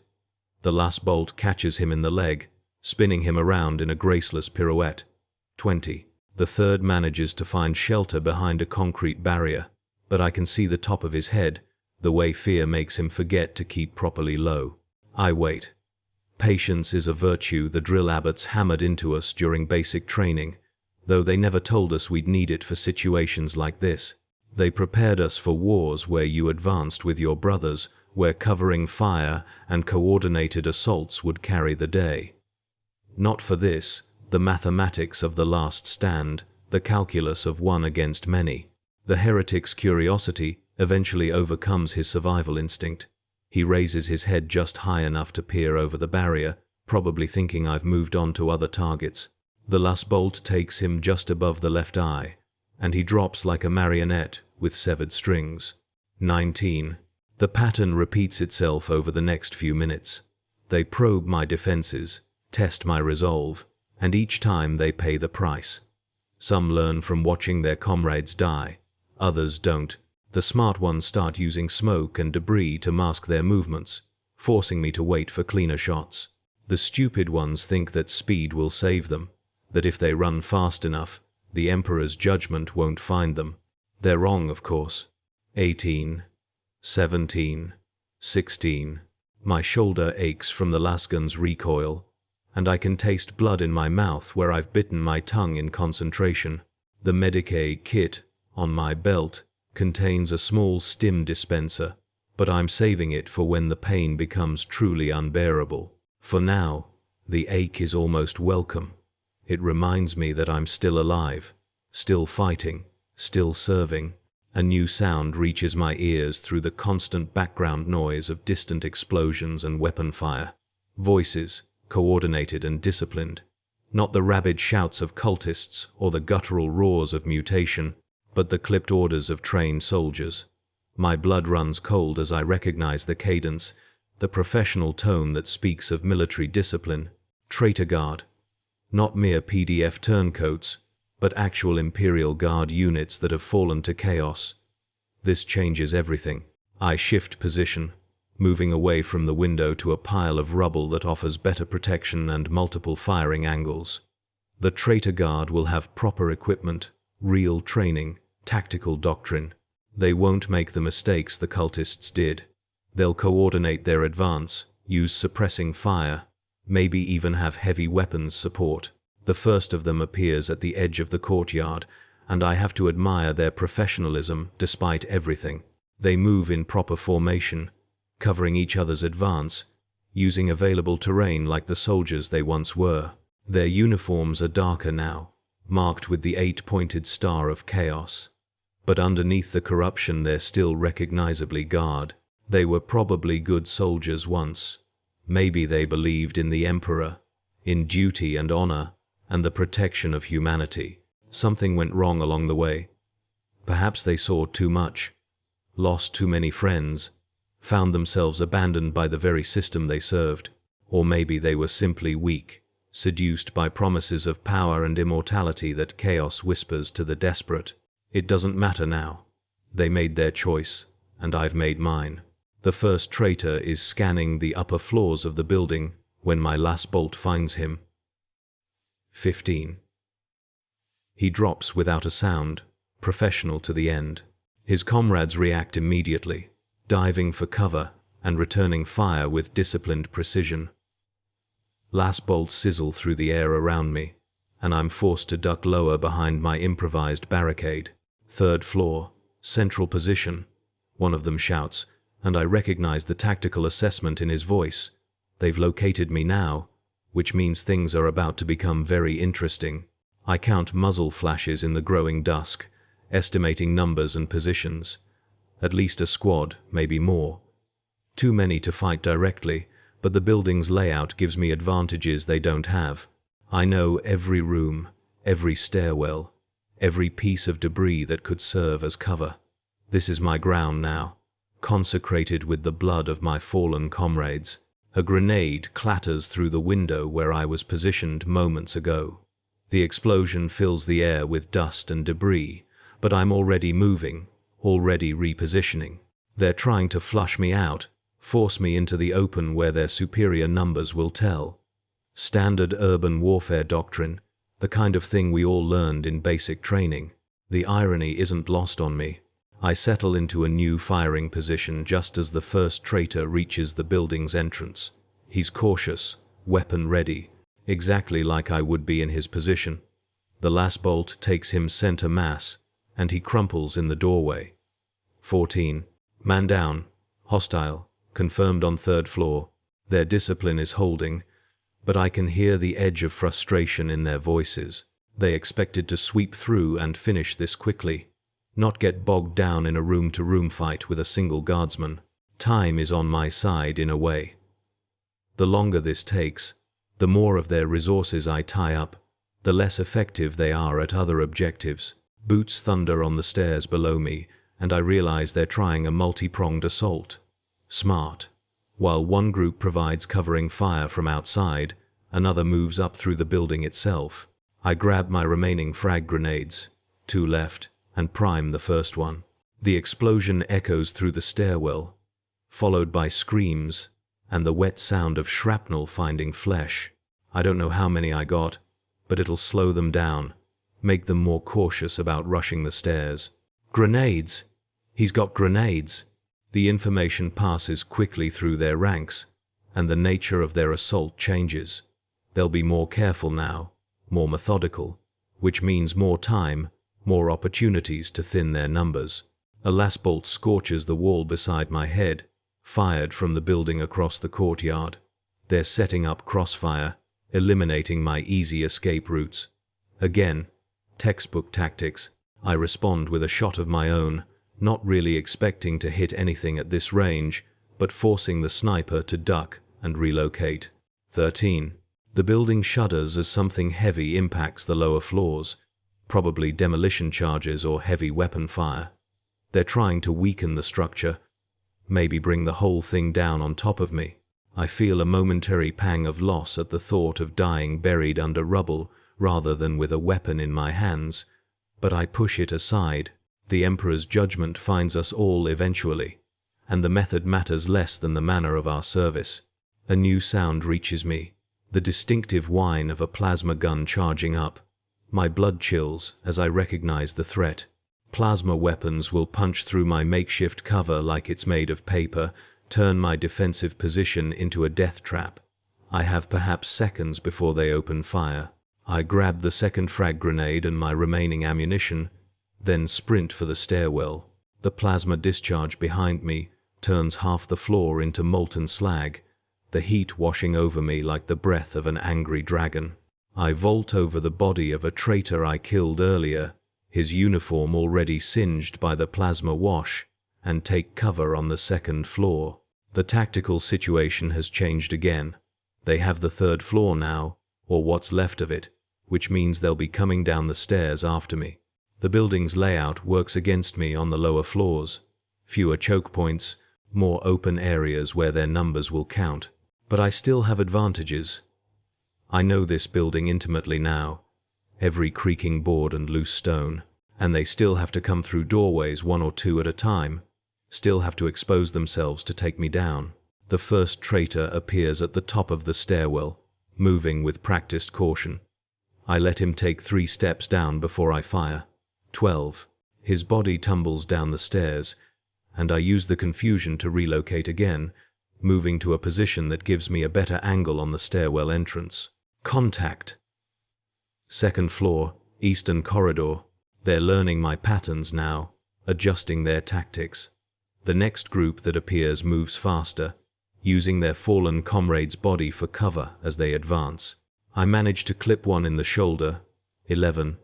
Speaker 1: The last bolt catches him in the leg, spinning him around in a graceless pirouette. 20. The third manages to find shelter behind a concrete barrier, but I can see the top of his head, the way fear makes him forget to keep properly low. I wait. Patience is a virtue the drill abbots hammered into us during basic training, though they never told us we'd need it for situations like this. They prepared us for wars where you advanced with your brothers, where covering fire and coordinated assaults would carry the day. Not for this, the mathematics of the last stand, the calculus of one against many. The heretic's curiosity eventually overcomes his survival instinct. He raises his head just high enough to peer over the barrier, probably thinking I've moved on to other targets. The last bolt takes him just above the left eye, and he drops like a marionette with severed strings. 19. The pattern repeats itself over the next few minutes. They probe my defenses, test my resolve, and each time they pay the price. Some learn from watching their comrades die, others don't. The smart ones start using smoke and debris to mask their movements, forcing me to wait for cleaner shots. The stupid ones think that speed will save them, that if they run fast enough, the Emperor's judgment won't find them. They're wrong, of course. 18. 17. 16. My shoulder aches from the lasgun's recoil, and I can taste blood in my mouth where I've bitten my tongue in concentration. The Medicae kit, on my belt, contains a small stim dispenser, but I'm saving it for when the pain becomes truly unbearable. For now, the ache is almost welcome. It reminds me that I'm still alive, still fighting, still serving. A new sound reaches my ears through the constant background noise of distant explosions and weapon fire. Voices, coordinated and disciplined. Not the rabid shouts of cultists or the guttural roars of mutation, but the clipped orders of trained soldiers. My blood runs cold as I recognize the cadence, the professional tone that speaks of military discipline. Traitor Guard. Not mere PDF turncoats, but actual Imperial Guard units that have fallen to chaos. This changes everything. I shift position, moving away from the window to a pile of rubble that offers better protection and multiple firing angles. The Traitor Guard will have proper equipment, real training, tactical doctrine. They won't make the mistakes the cultists did. They'll coordinate their advance, use suppressing fire, maybe even have heavy weapons support. The first of them appears at the edge of the courtyard, and I have to admire their professionalism despite everything. They move in proper formation, covering each other's advance, using available terrain like the soldiers they once were. Their uniforms are darker now, marked with the 8-pointed star of chaos. But underneath the corruption they're still recognizably Guard. They were probably good soldiers once. Maybe they believed in the Emperor, in duty and honor, and the protection of humanity. Something went wrong along the way. Perhaps they saw too much, lost too many friends, found themselves abandoned by the very system they served. Or maybe they were simply weak, seduced by promises of power and immortality that chaos whispers to the desperate. It doesn't matter now. They made their choice, and I've made mine. The first traitor is scanning the upper floors of the building when my last bolt finds him. 15. He drops without a sound, professional to the end. His comrades react immediately, diving for cover and returning fire with disciplined precision. Last bolts sizzle through the air around me, and I'm forced to duck lower behind my improvised barricade. Third floor, central position. One of them shouts, and I recognize the tactical assessment in his voice. They've located me now, which means things are about to become very interesting. I count muzzle flashes in the growing dusk, estimating numbers and positions. At least a squad, maybe more. Too many to fight directly, but the building's layout gives me advantages they don't have. I know every room, every stairwell, every piece of debris that could serve as cover. This is my ground now, consecrated with the blood of my fallen comrades. A grenade clatters through the window where I was positioned moments ago. The explosion fills the air with dust and debris, but I'm already moving, already repositioning. They're trying to flush me out, force me into the open where their superior numbers will tell. Standard urban warfare doctrine, the kind of thing we all learned in basic training. The irony isn't lost on me. I settle into a new firing position just as the first traitor reaches the building's entrance. He's cautious, weapon ready, exactly like I would be in his position. The last bolt takes him center mass, and he crumples in the doorway. 14. Man down. Hostile. Confirmed on third floor. Their discipline is holding, but I can hear the edge of frustration in their voices. They expected to sweep through and finish this quickly, not get bogged down in a room-to-room fight with a single guardsman. Time is on my side in a way. The longer this takes, the more of their resources I tie up, the less effective they are at other objectives. Boots thunder on the stairs below me, and I realize they're trying a multi-pronged assault. Smart. While one group provides covering fire from outside, another moves up through the building itself. I grab my remaining frag grenades, 2 left, and prime the first one. The explosion echoes through the stairwell, followed by screams and the wet sound of shrapnel finding flesh. I don't know how many I got, but it'll slow them down, make them more cautious about rushing the stairs. Grenades! He's got grenades! The information passes quickly through their ranks, and the nature of their assault changes. They'll be more careful now, more methodical, which means more time, more opportunities to thin their numbers. A last bolt scorches the wall beside my head, fired from the building across the courtyard. They're setting up crossfire, eliminating my easy escape routes. Again, textbook tactics. I respond with a shot of my own, not really expecting to hit anything at this range, but forcing the sniper to duck and relocate. 13. The building shudders as something heavy impacts the lower floors, probably demolition charges or heavy weapon fire. They're trying to weaken the structure, maybe bring the whole thing down on top of me. I feel a momentary pang of loss at the thought of dying buried under rubble rather than with a weapon in my hands, but I push it aside. The Emperor's judgment finds us all eventually, and the method matters less than the manner of our service. A new sound reaches me, the distinctive whine of a plasma gun charging up. My blood chills as I recognize the threat. Plasma weapons will punch through my makeshift cover like it's made of paper, turn my defensive position into a death trap. I have perhaps seconds before they open fire. I grab the second frag grenade and my remaining ammunition, then sprint for the stairwell. The plasma discharge behind me turns half the floor into molten slag, the heat washing over me like the breath of an angry dragon. I vault over the body of a traitor I killed earlier, his uniform already singed by the plasma wash, and take cover on the second floor. The tactical situation has changed again. They have the third floor now, or what's left of it, which means they'll be coming down the stairs after me. The building's layout works against me on the lower floors. Fewer choke points, more open areas where their numbers will count. But I still have advantages. I know this building intimately now, every creaking board and loose stone, and they still have to come through doorways one or two at a time, still have to expose themselves to take me down. The first traitor appears at the top of the stairwell, moving with practiced caution. I let him take 3 steps down before I fire. 12. His body tumbles down the stairs, and I use the confusion to relocate again, moving to a position that gives me a better angle on the stairwell entrance. Contact. Second floor, eastern corridor. They're learning my patterns now, adjusting their tactics. The next group that appears moves faster, using their fallen comrade's body for cover as they advance. I manage to clip one in the shoulder, 11,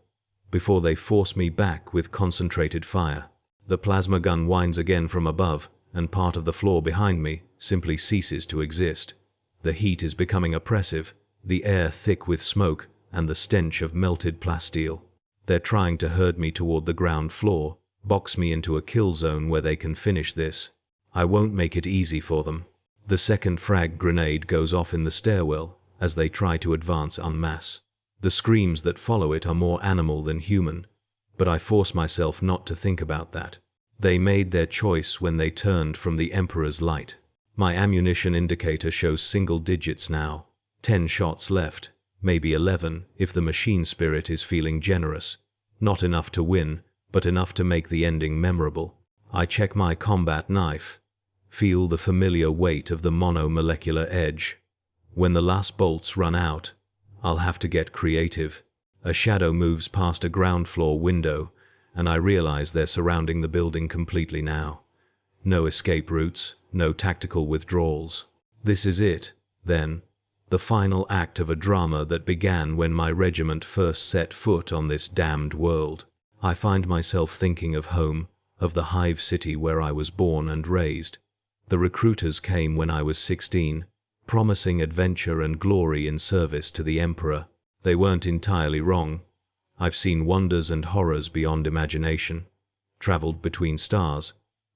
Speaker 1: before they force me back with concentrated fire. The plasma gun whines again from above, and part of the floor behind me simply ceases to exist. The heat is becoming oppressive, the air thick with smoke and the stench of melted plasteel. They're trying to herd me toward the ground floor, box me into a kill zone where they can finish this. I won't make it easy for them. The second frag grenade goes off in the stairwell as they try to advance en masse. The screams that follow it are more animal than human, but I force myself not to think about that. They made their choice when they turned from the Emperor's light. My ammunition indicator shows single digits now. 10 shots left, maybe 11 if the machine spirit is feeling generous. Not enough to win, but enough to make the ending memorable. I check my combat knife, feel the familiar weight of the monomolecular edge. When the last bolts run out, I'll have to get creative. A shadow moves past a ground floor window, and I realize they're surrounding the building completely now. No escape routes, no tactical withdrawals. This is it, then, the final act of a drama that began when my regiment first set foot on this damned world. I find myself thinking of home, of the hive city where I was born and raised. The recruiters came when I was 16, promising adventure and glory in service to the Emperor. They weren't entirely wrong. I've seen wonders and horrors beyond imagination, traveled between stars,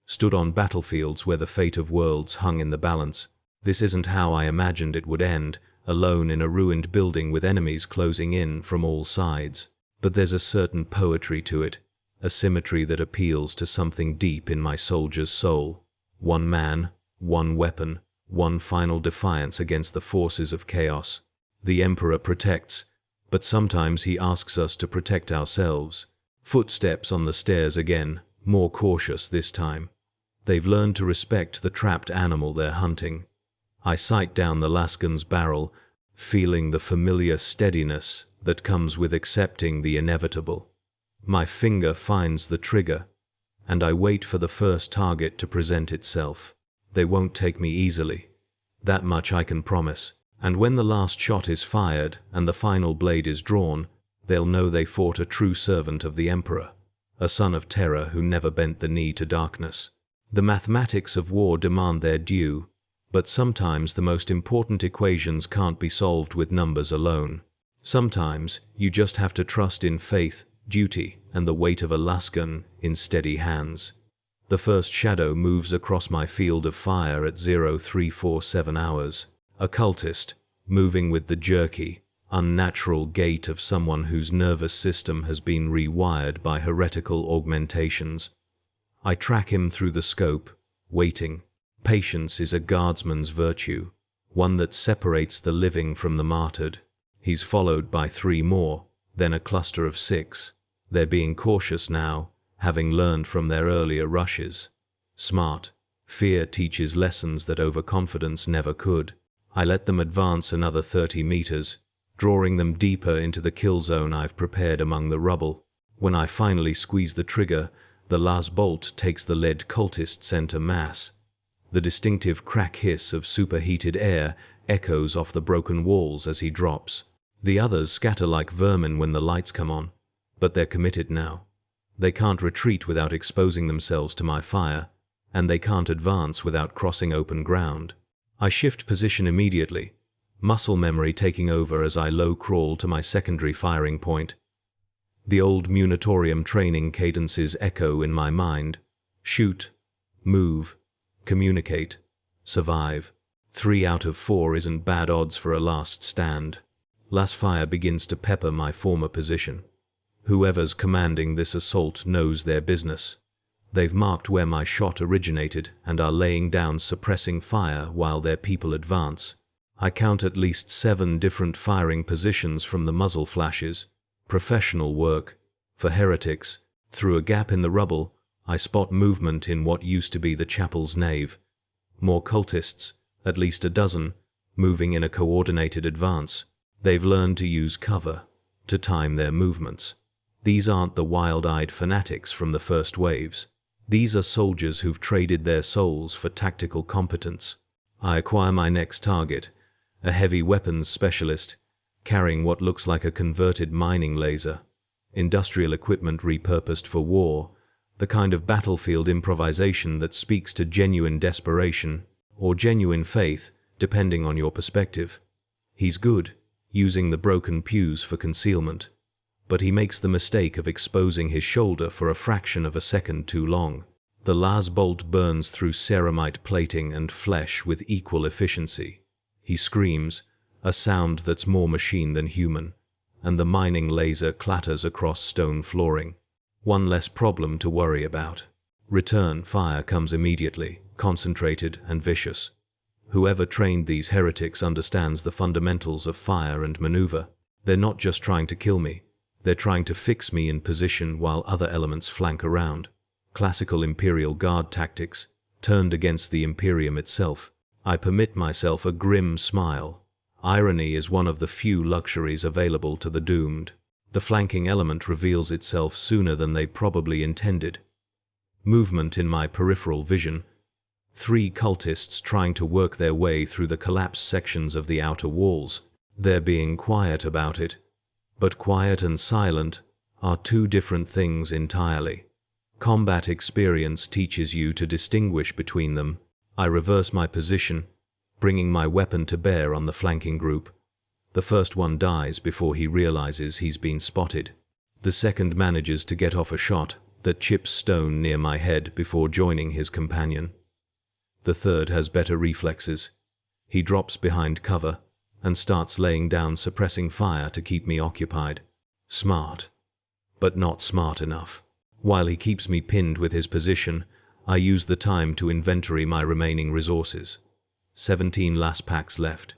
Speaker 1: stood on battlefields where the fate of worlds hung in the balance. This isn't how I imagined it would end, alone in a ruined building with enemies closing in from all sides. But there's a certain poetry to it, a symmetry that appeals to something deep in my soldier's soul. One man, one weapon, one final defiance against the forces of chaos. The Emperor protects, but sometimes he asks us to protect ourselves. Footsteps on the stairs again, more cautious this time. They've learned to respect the trapped animal they're hunting. I sight down the Lasgun's barrel, feeling the familiar steadiness that comes with accepting the inevitable. My finger finds the trigger, and I wait for the first target to present itself. They won't take me easily. That much I can promise. And when the last shot is fired and the final blade is drawn, they'll know they fought a true servant of the Emperor, a son of terror who never bent the knee to darkness. The mathematics of war demand their due, but sometimes the most important equations can't be solved with numbers alone. Sometimes you just have to trust in faith, duty, and the weight of a Lasgun in steady hands. The first shadow moves across my field of fire at 0347 hours. A cultist, moving with the jerky, unnatural gait of someone whose nervous system has been rewired by heretical augmentations. I track him through the scope, waiting. Patience is a guardsman's virtue, one that separates the living from the martyred. He's followed by 3 more, then a cluster of 6. They're being cautious now, having learned from their earlier rushes. Smart. Fear teaches lessons that overconfidence never could. I let them advance another 30 meters, drawing them deeper into the kill zone I've prepared among the rubble. When I finally squeeze the trigger, the last bolt takes the lead cultist's center mass. The distinctive crack hiss of superheated air echoes off the broken walls as he drops. The others scatter like vermin when the lights come on, but they're committed now. They can't retreat without exposing themselves to my fire, and they can't advance without crossing open ground. I shift position immediately, muscle memory taking over as I low crawl to my secondary firing point. The old Militarum training cadences echo in my mind. Shoot, move, communicate, survive. 3 out of 4 isn't bad odds for a last stand. Last fire begins to pepper my former position. Whoever's commanding this assault knows their business. They've marked where my shot originated and are laying down suppressing fire while their people advance. I count at least 7 different firing positions from the muzzle flashes. Professional work. For heretics, through a gap in the rubble, I spot movement in what used to be the chapel's nave. More cultists, at least a dozen, moving in a coordinated advance. They've learned to use cover, to time their movements. These aren't the wild-eyed fanatics from the first waves. These are soldiers who've traded their souls for tactical competence. I acquire my next target, a heavy weapons specialist, carrying what looks like a converted mining laser. Industrial equipment repurposed for war, the kind of battlefield improvisation that speaks to genuine desperation, or genuine faith, depending on your perspective. He's good, using the broken pews for concealment, but he makes the mistake of exposing his shoulder for a fraction of a second too long. The las bolt burns through ceramite plating and flesh with equal efficiency. He screams, a sound that's more machine than human, and the mining laser clatters across stone flooring. One less problem to worry about. Return fire comes immediately, concentrated and vicious. Whoever trained these heretics understands the fundamentals of fire and maneuver. They're not just trying to kill me. They're trying to fix me in position while other elements flank around. Classical Imperial Guard tactics, turned against the Imperium itself. I permit myself a grim smile. Irony is one of the few luxuries available to the doomed. The flanking element reveals itself sooner than they probably intended. Movement in my peripheral vision. 3 cultists trying to work their way through the collapsed sections of the outer walls. They're being quiet about it. But quiet and silent are 2 different things entirely. Combat experience teaches you to distinguish between them. I reverse my position, bringing my weapon to bear on the flanking group. The first one dies before he realizes he's been spotted. The second manages to get off a shot that chips stone near my head before joining his companion. The third has better reflexes. He drops behind cover and starts laying down suppressing fire to keep me occupied. Smart, but not smart enough. While he keeps me pinned with his position, I use the time to inventory my remaining resources. 17 last packs left.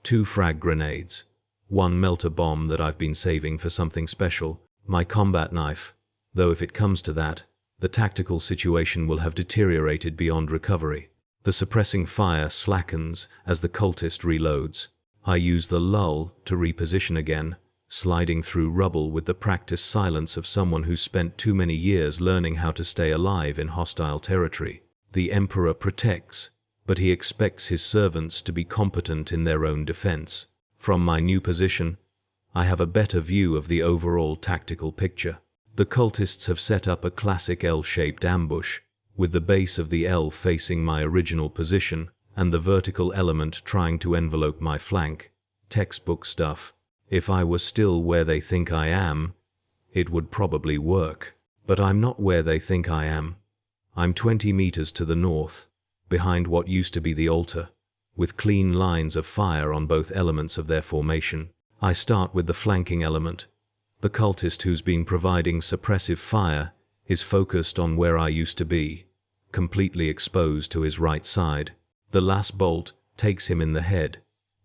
Speaker 1: 2 frag grenades. 1 melter bomb that I've been saving for something special. My combat knife, though if it comes to that, the tactical situation will have deteriorated beyond recovery. The suppressing fire slackens as the cultist reloads. I use the lull to reposition again, sliding through rubble with the practiced silence of someone who's spent too many years learning how to stay alive in hostile territory. The Emperor protects, but he expects his servants to be competent in their own defense. From my new position, I have a better view of the overall tactical picture. The cultists have set up a classic L-shaped ambush, with the base of the L facing my original position and the vertical element trying to envelope my flank. Textbook stuff. If I was still where they think I am, it would probably work. But I'm not where they think I am. I'm 20 meters to the north, behind what used to be the altar, with clean lines of fire on both elements of their formation. I start with the flanking element. The cultist who's been providing suppressive fire is focused on where I used to be, completely exposed to his right side. The last bolt takes him in the head,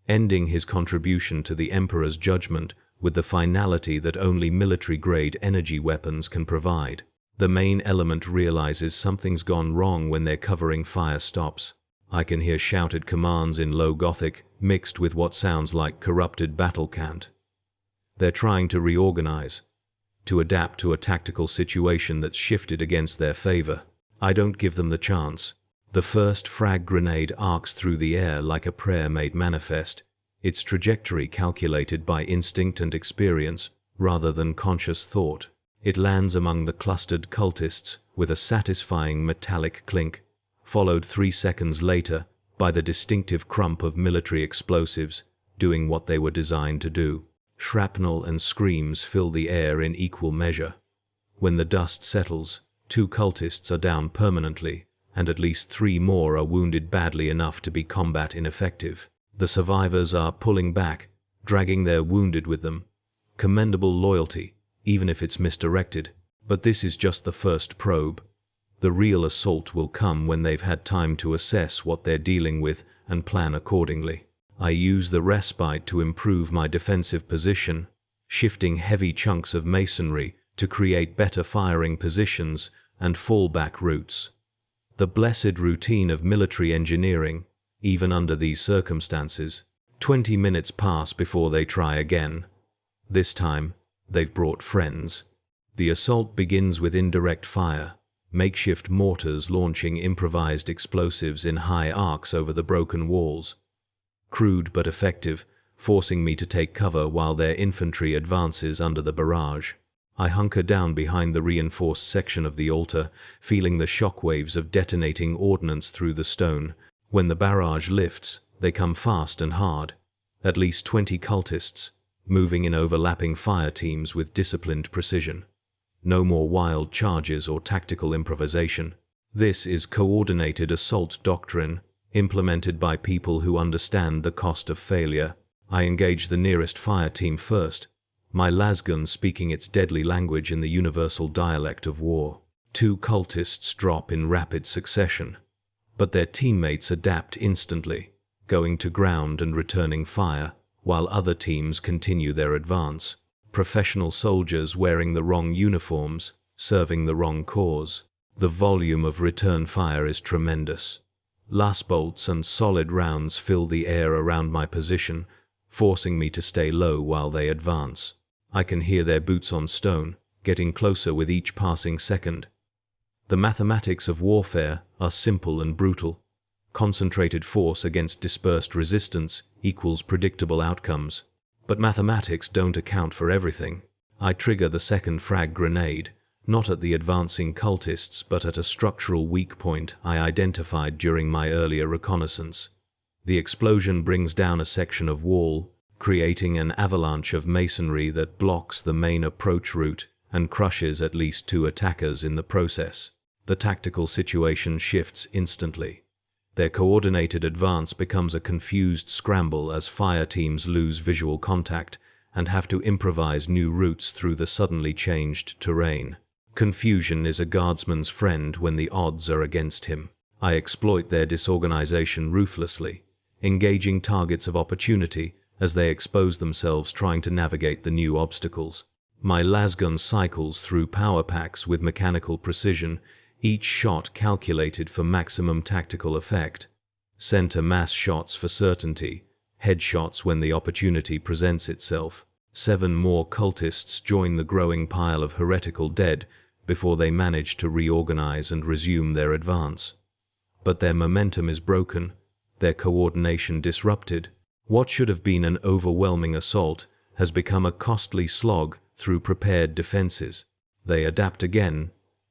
Speaker 1: ending his contribution to the Emperor's judgment with the finality that only military-grade energy weapons can provide. The main element realizes something's gone wrong when their covering fire stops. I can hear shouted commands in low Gothic, mixed with what sounds like corrupted battle cant. They're trying to reorganize, to adapt to a tactical situation that's shifted against their favor. I don't give them the chance. The first frag grenade arcs through the air like a prayer made manifest, its trajectory calculated by instinct and experience rather than conscious thought. It lands among the clustered cultists with a satisfying metallic clink, followed 3 seconds later by the distinctive crump of military explosives doing what they were designed to do. Shrapnel and screams fill the air in equal measure. When the dust settles, 2 cultists are down permanently, and at least 3 more are wounded badly enough to be combat ineffective. The survivors are pulling back, dragging their wounded with them. Commendable loyalty, even if it's misdirected. But this is just the first probe. The real assault will come when they've had time to assess what they're dealing with and plan accordingly. I use the respite to improve my defensive position, shifting heavy chunks of masonry to create better firing positions and fallback routes. The blessed routine of military engineering, even under these circumstances. 20 minutes pass before they try again. This time, they've brought friends. The assault begins with indirect fire, makeshift mortars launching improvised explosives in high arcs over the broken walls. Crude but effective, forcing me to take cover while their infantry advances under the barrage. I hunker down behind the reinforced section of the altar, feeling the shockwaves of detonating ordnance through the stone. When the barrage lifts, they come fast and hard. At least 20 cultists, moving in overlapping fire teams with disciplined precision. No more wild charges or tactical improvisation. This is coordinated assault doctrine, implemented by people who understand the cost of failure. I engage the nearest fire team first, my lasgun speaking its deadly language in the universal dialect of war. 2 cultists drop in rapid succession, but their teammates adapt instantly, going to ground and returning fire, while other teams continue their advance. Professional soldiers wearing the wrong uniforms, serving the wrong cause. The volume of return fire is tremendous. Last bolts and solid rounds fill the air around my position, forcing me to stay low while they advance. I can hear their boots on stone, getting closer with each passing second. The mathematics of warfare are simple and brutal. Concentrated force against dispersed resistance equals predictable outcomes. But mathematics don't account for everything. I trigger the second frag grenade, not at the advancing cultists but at a structural weak point I identified during my earlier reconnaissance. The explosion brings down a section of wall, creating an avalanche of masonry that blocks the main approach route and crushes at least 2 attackers in the process. The tactical situation shifts instantly. Their coordinated advance becomes a confused scramble as fire teams lose visual contact and have to improvise new routes through the suddenly changed terrain. Confusion is a guardsman's friend when the odds are against him. I exploit their disorganization ruthlessly, engaging targets of opportunity as they expose themselves trying to navigate the new obstacles. My lasgun cycles through power packs with mechanical precision, each shot calculated for maximum tactical effect. Center mass shots for certainty, headshots when the opportunity presents itself. 7 more cultists join the growing pile of heretical dead before they manage to reorganize and resume their advance. But their momentum is broken, their coordination disrupted. What should have been an overwhelming assault has become a costly slog through prepared defenses. They adapt again,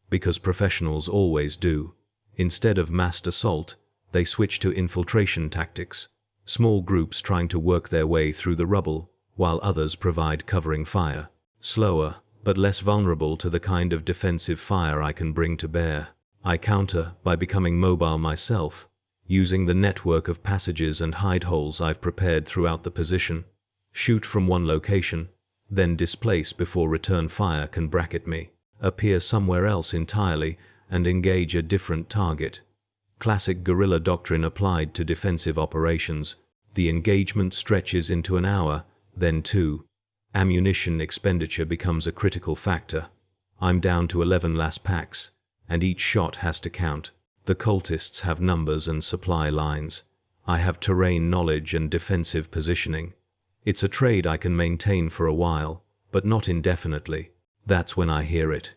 Speaker 1: because professionals always do. Instead of massed assault, they switch to infiltration tactics, small groups trying to work their way through the rubble, while others provide covering fire. Slower, but less vulnerable to the kind of defensive fire I can bring to bear. I counter by becoming mobile myself, using the network of passages and hide holes I've prepared throughout the position. Shoot from one location, then displace before return fire can bracket me. Appear somewhere else entirely and engage a different target. Classic guerrilla doctrine applied to defensive operations. The engagement stretches into an hour, then 2. Ammunition expenditure becomes a critical factor. I'm down to 11 last packs, and each shot has to count. The cultists have numbers and supply lines. I have terrain knowledge and defensive positioning. It's a trade I can maintain for a while, but not indefinitely. That's when I hear it.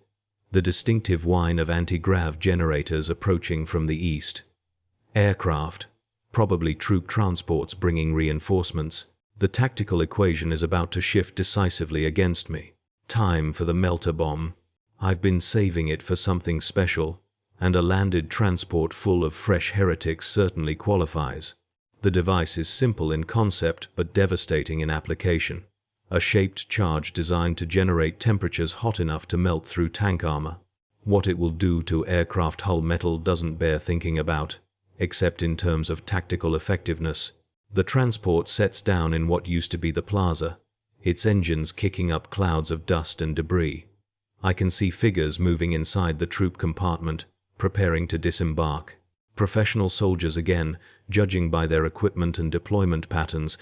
Speaker 1: The distinctive whine of anti-grav generators approaching from the east. Aircraft. Probably troop transports bringing reinforcements. The tactical equation is about to shift decisively against me. Time for the melter bomb. I've been saving it for something special, and a landed transport full of fresh heretics certainly qualifies. The device is simple in concept but devastating in application. A shaped charge designed to generate temperatures hot enough to melt through tank armor. What it will do to aircraft hull metal doesn't bear thinking about, except in terms of tactical effectiveness. The transport sets down in what used to be the plaza, its engines kicking up clouds of dust and debris. I can see figures moving inside the troop compartment, preparing to disembark. Professional soldiers again, judging by their equipment and deployment patterns.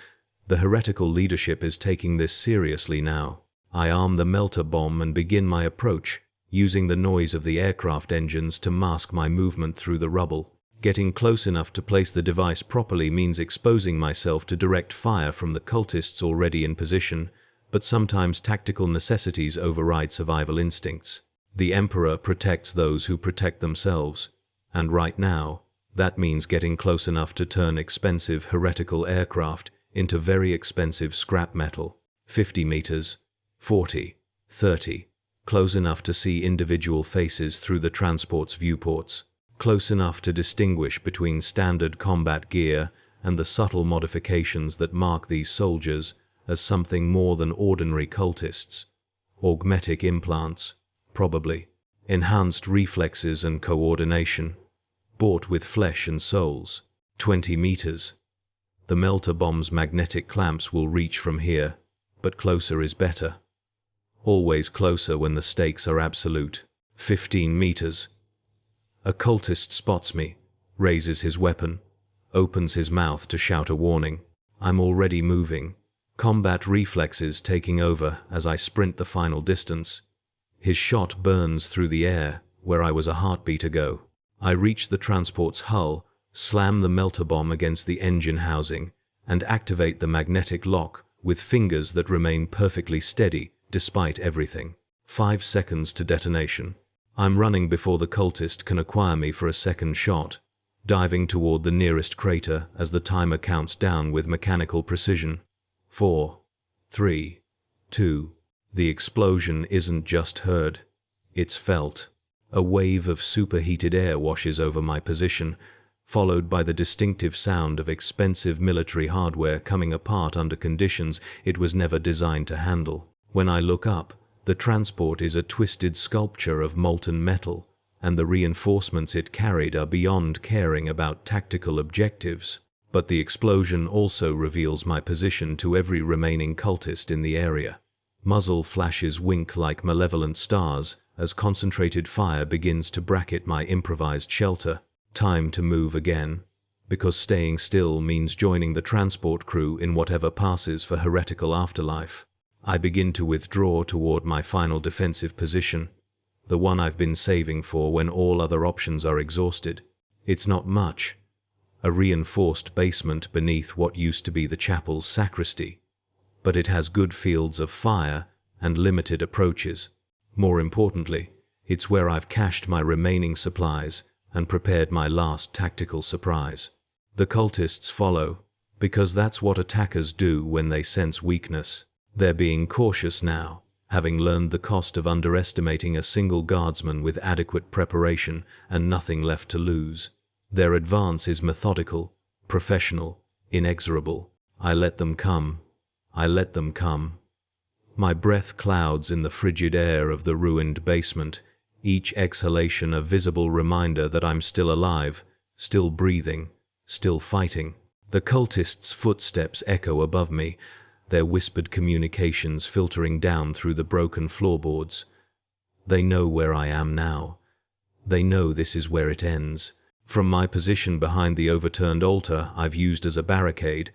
Speaker 1: The heretical leadership is taking this seriously now. I arm the melter bomb and begin my approach, using the noise of the aircraft engines to mask my movement through the rubble. Getting close enough to place the device properly means exposing myself to direct fire from the cultists already in position, but sometimes tactical necessities override survival instincts. The Emperor protects those who protect themselves, and right now, that means getting close enough to turn expensive heretical aircraft into very expensive scrap metal. 50 meters, 40, 30, close enough to see individual faces through the transport's viewports. Close enough to distinguish between standard combat gear and the subtle modifications that mark these soldiers as something more than ordinary cultists. Augmetic implants, probably. Enhanced reflexes and coordination. Bought with flesh and souls. 20 meters. The melter bomb's magnetic clamps will reach from here, but closer is better. Always closer when the stakes are absolute. 15 meters. A cultist spots me, raises his weapon, opens his mouth to shout a warning. I'm already moving, combat reflexes taking over as I sprint the final distance. His shot burns through the air, where I was a heartbeat ago. I reach the transport's hull, slam the melter bomb against the engine housing, and activate the magnetic lock with fingers that remain perfectly steady despite everything. 5 seconds to detonation. I'm running before the cultist can acquire me for a second shot, diving toward the nearest crater as the timer counts down with mechanical precision. 4, 3, 2. The explosion isn't just heard, it's felt. A wave of superheated air washes over my position, followed by the distinctive sound of expensive military hardware coming apart under conditions it was never designed to handle. When I look up, the transport is a twisted sculpture of molten metal, and the reinforcements it carried are beyond caring about tactical objectives. But the explosion also reveals my position to every remaining cultist in the area. Muzzle flashes wink like malevolent stars as concentrated fire begins to bracket my improvised shelter. Time to move again, because staying still means joining the transport crew in whatever passes for heretical afterlife. I begin to withdraw toward my final defensive position, the one I've been saving for when all other options are exhausted. It's not much. A reinforced basement beneath what used to be the chapel's sacristy, but it has good fields of fire and limited approaches. More importantly, it's where I've cached my remaining supplies and prepared my last tactical surprise. The cultists follow, because that's what attackers do when they sense weakness. They're being cautious now, having learned the cost of underestimating a single guardsman with adequate preparation and nothing left to lose. Their advance is methodical, professional, inexorable. I let them come. I let them come. My breath clouds in the frigid air of the ruined basement, each exhalation a visible reminder that I'm still alive, still breathing, still fighting. The cultists' footsteps echo above me, their whispered communications filtering down through the broken floorboards. They know where I am now. They know this is where it ends. From my position behind the overturned altar I've used as a barricade,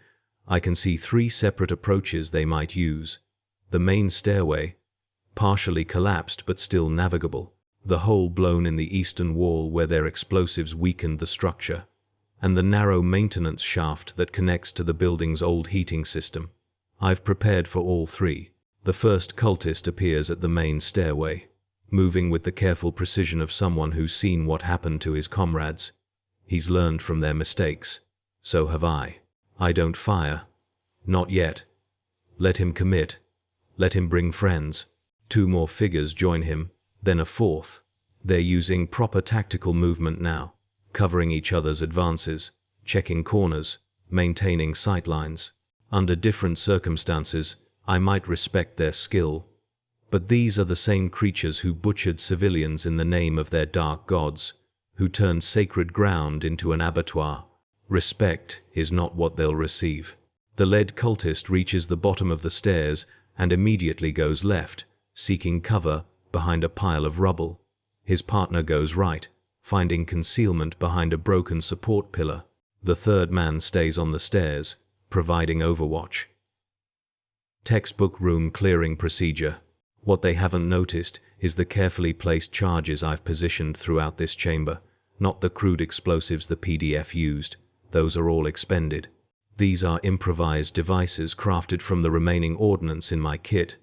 Speaker 1: I can see 3 separate approaches they might use. The main stairway, partially collapsed but still navigable. The hole blown in the eastern wall where their explosives weakened the structure, and the narrow maintenance shaft that connects to the building's old heating system. I've prepared for all 3. The first cultist appears at the main stairway, moving with the careful precision of someone who's seen what happened to his comrades. He's learned from their mistakes. So have I. I don't fire. Not yet. Let him commit. Let him bring friends. 2 more figures join him, then a 4th. They're using proper tactical movement now, covering each other's advances, checking corners, maintaining sightlines. Under different circumstances, I might respect their skill. But these are the same creatures who butchered civilians in the name of their dark gods, who turned sacred ground into an abattoir. Respect is not what they'll receive. The lead cultist reaches the bottom of the stairs and immediately goes left, seeking cover behind a pile of rubble. His partner goes right, finding concealment behind a broken support pillar. The 3rd man stays on the stairs, providing overwatch. Textbook room clearing procedure. What they haven't noticed is the carefully placed charges I've positioned throughout this chamber, not the crude explosives the PDF used. Those are all expended. These are improvised devices crafted from the remaining ordnance in my kit.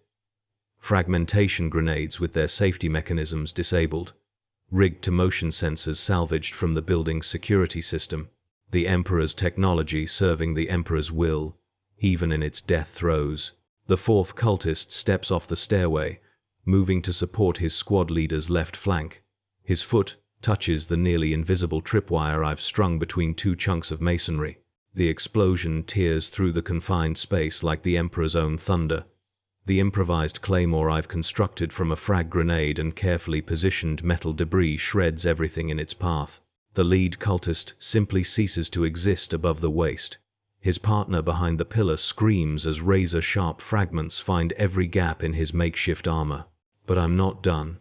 Speaker 1: Fragmentation grenades with their safety mechanisms disabled. Rigged to motion sensors salvaged from the building's security system. The Emperor's technology serving the Emperor's will, even in its death throes. The 4th cultist steps off the stairway, moving to support his squad leader's left flank. His foot touches the nearly invisible tripwire I've strung between 2 chunks of masonry. The explosion tears through the confined space like the Emperor's own thunder. The improvised claymore I've constructed from a frag grenade and carefully positioned metal debris shreds everything in its path. The lead cultist simply ceases to exist above the waist. His partner behind the pillar screams as razor-sharp fragments find every gap in his makeshift armor. But I'm not done.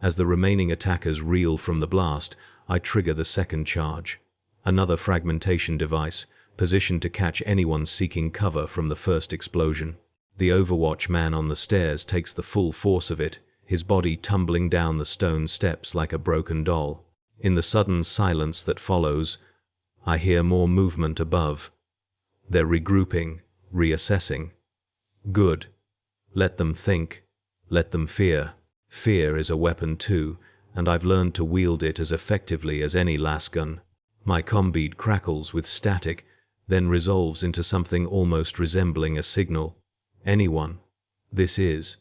Speaker 1: As the remaining attackers reel from the blast, I trigger the 2nd charge. Another fragmentation device, positioned to catch anyone seeking cover from the 1st explosion. The Overwatch man on the stairs takes the full force of it, his body tumbling down the stone steps like a broken doll. In the sudden silence that follows, I hear more movement above. They're regrouping, reassessing. Good. Let them think. Let them fear. Fear is a weapon too, and I've learned to wield it as effectively as any lasgun. My combead crackles with static, then resolves into something almost resembling a signal. Anyone. This is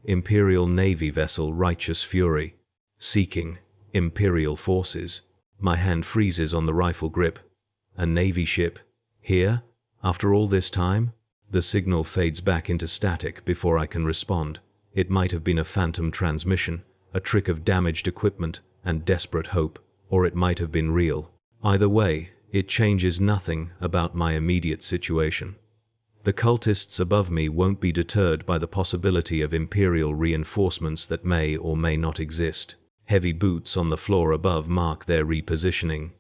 Speaker 1: Imperial Navy vessel Righteous Fury. Seeking Imperial forces. My hand freezes on the rifle grip. A Navy ship. Here? After all this time? The signal fades back into static before I can respond. It might have been a phantom transmission, a trick of damaged equipment and desperate hope, or it might have been real. Either way, it changes nothing about my immediate situation. The cultists above me won't be deterred by the possibility of Imperial reinforcements that may or may not exist. Heavy boots on the floor above mark their repositioning.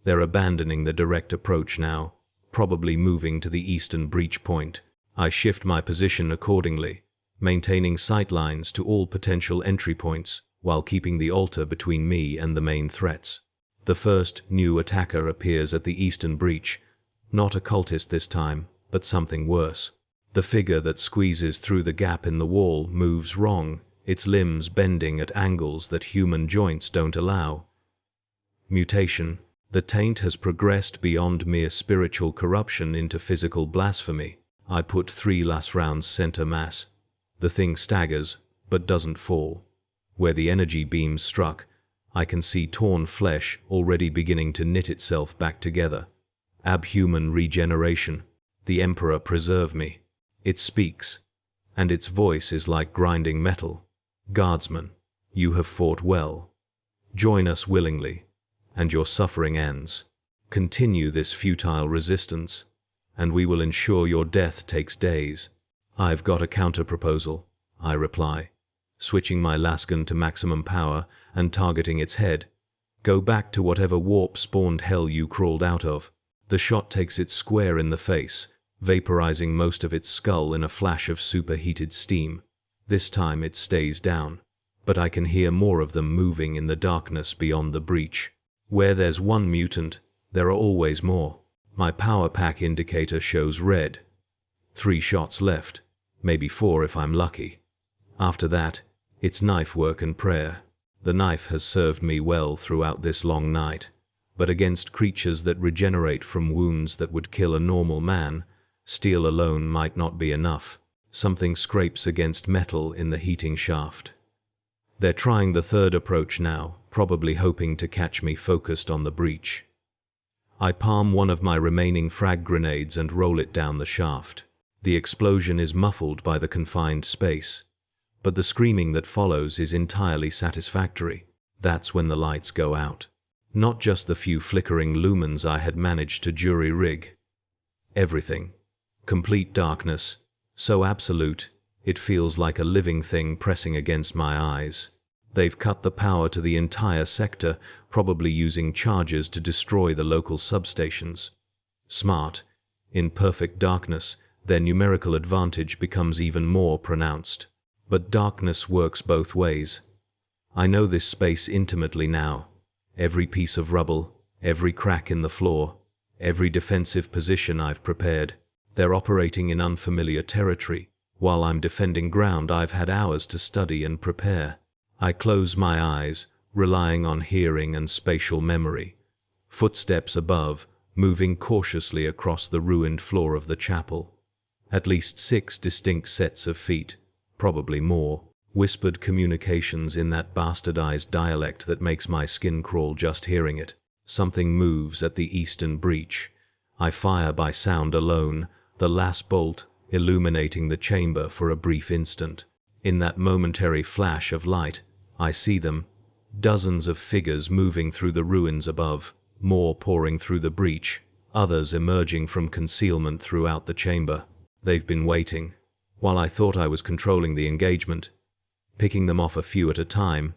Speaker 1: They're abandoning the direct approach now, probably moving to the eastern breach point. I shift my position accordingly, maintaining sightlines to all potential entry points while keeping the altar between me and the main threats. The first new attacker appears at the eastern breach, not a cultist this time, but something worse. The figure that squeezes through the gap in the wall moves wrong, its limbs bending at angles that human joints don't allow. Mutation. The taint has progressed beyond mere spiritual corruption into physical blasphemy. I put 3 last rounds center mass. The thing staggers, but doesn't fall. Where the energy beams struck, I can see torn flesh already beginning to knit itself back together. Abhuman regeneration. The Emperor preserve me. It speaks, and its voice is like grinding metal. Guardsman, you have fought well. Join us willingly, and your suffering ends. Continue this futile resistance, and we will ensure your death takes days. I've got a counter-proposal, I reply, switching my lasgun to maximum power and targeting its head. Go back to whatever warp-spawned hell you crawled out of. The shot takes it square in the face, vaporizing most of its skull in a flash of superheated steam. This time it stays down, but I can hear more of them moving in the darkness beyond the breach. Where there's one mutant, there are always more. My power pack indicator shows red. 3 shots left, maybe 4 if I'm lucky. After that, it's knife work and prayer. The knife has served me well throughout this long night. But against creatures that regenerate from wounds that would kill a normal man, steel alone might not be enough. Something scrapes against metal in the heating shaft. They're trying the third approach now, probably hoping to catch me focused on the breach. I palm one of my remaining frag grenades and roll it down the shaft. The explosion is muffled by the confined space, but the screaming that follows is entirely satisfactory. That's when the lights go out. Not just the few flickering lumens I had managed to jury-rig. Everything. Complete darkness, so absolute, it feels like a living thing pressing against my eyes. They've cut the power to the entire sector, probably using charges to destroy the local substations. Smart. In perfect darkness, their numerical advantage becomes even more pronounced. But darkness works both ways. I know this space intimately now. Every piece of rubble, every crack in the floor, every defensive position I've prepared. They're operating in unfamiliar territory, while I'm defending ground I've had hours to study and prepare. I close my eyes, relying on hearing and spatial memory. Footsteps above, moving cautiously across the ruined floor of the chapel. At least 6 distinct sets of feet, probably more. Whispered communications in that bastardized dialect that makes my skin crawl just hearing it. Something moves at the eastern breach. I fire by sound alone, the last bolt illuminating the chamber for a brief instant. In that momentary flash of light, I see them, dozens of figures moving through the ruins above, more pouring through the breach, others emerging from concealment throughout the chamber. They've been waiting. While I thought I was controlling the engagement, picking them off a few at a time,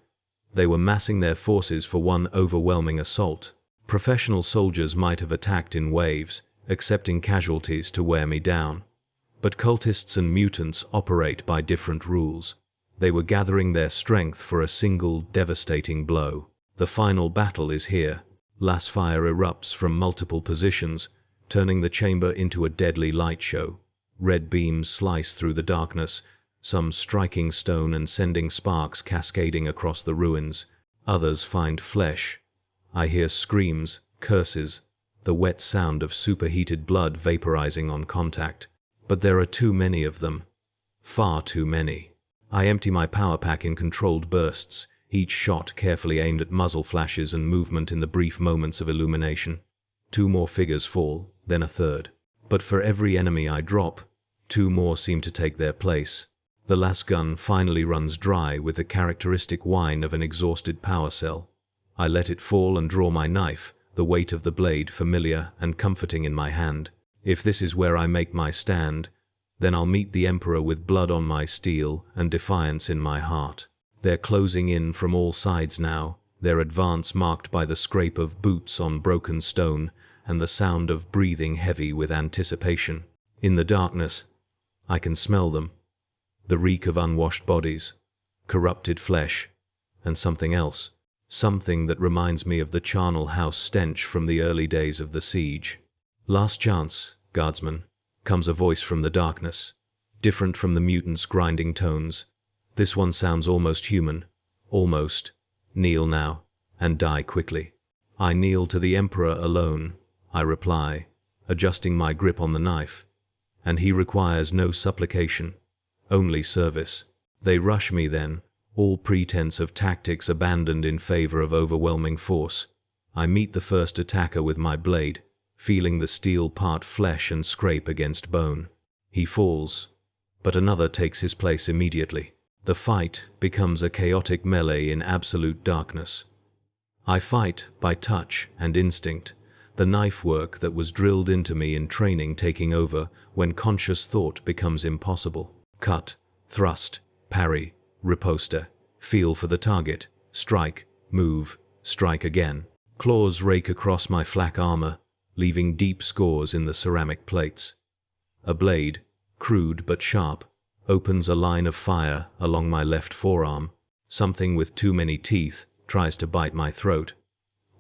Speaker 1: they were massing their forces for one overwhelming assault. Professional soldiers might have attacked in waves, accepting casualties to wear me down. But cultists and mutants operate by different rules. They were gathering their strength for a single devastating blow. The final battle is here. Last fire erupts from multiple positions, turning the chamber into a deadly light show. Red beams slice through the darkness, some striking stone and sending sparks cascading across the ruins. Others find flesh. I hear screams, curses, the wet sound of superheated blood vaporizing on contact. But there are too many of them. Far too many. I empty my power pack in controlled bursts, each shot carefully aimed at muzzle flashes and movement in the brief moments of illumination. 2 more figures fall, then a third. But for every enemy I drop, 2 more seem to take their place. The last gun finally runs dry with the characteristic whine of an exhausted power cell. I let it fall and draw my knife, the weight of the blade familiar and comforting in my hand. If this is where I make my stand, then I'll meet the Emperor with blood on my steel and defiance in my heart. They're closing in from all sides now, their advance marked by the scrape of boots on broken stone and the sound of breathing heavy with anticipation. In the darkness, I can smell them. The reek of unwashed bodies, corrupted flesh, and something else. Something that reminds me of the charnel house stench from the early days of the siege. Last chance, Guardsman, comes a voice from the darkness, different from the mutant's grinding tones. This one sounds almost human. Almost. Kneel now, and die quickly. I kneel to the Emperor alone, I reply, adjusting my grip on the knife. And he requires no supplication, only service. They rush me then, all pretense of tactics abandoned in favor of overwhelming force. I meet the first attacker with my blade, feeling the steel part flesh and scrape against bone. He falls, but another takes his place immediately. The fight becomes a chaotic melee in absolute darkness. I fight by touch and instinct, the knife work that was drilled into me in training taking over when conscious thought becomes impossible. Cut, thrust, parry, riposta, feel for the target, strike, move, strike again. Claws rake across my flak armor, leaving deep scores in the ceramic plates. A blade, crude but sharp, opens a line of fire along my left forearm. Something with too many teeth tries to bite my throat.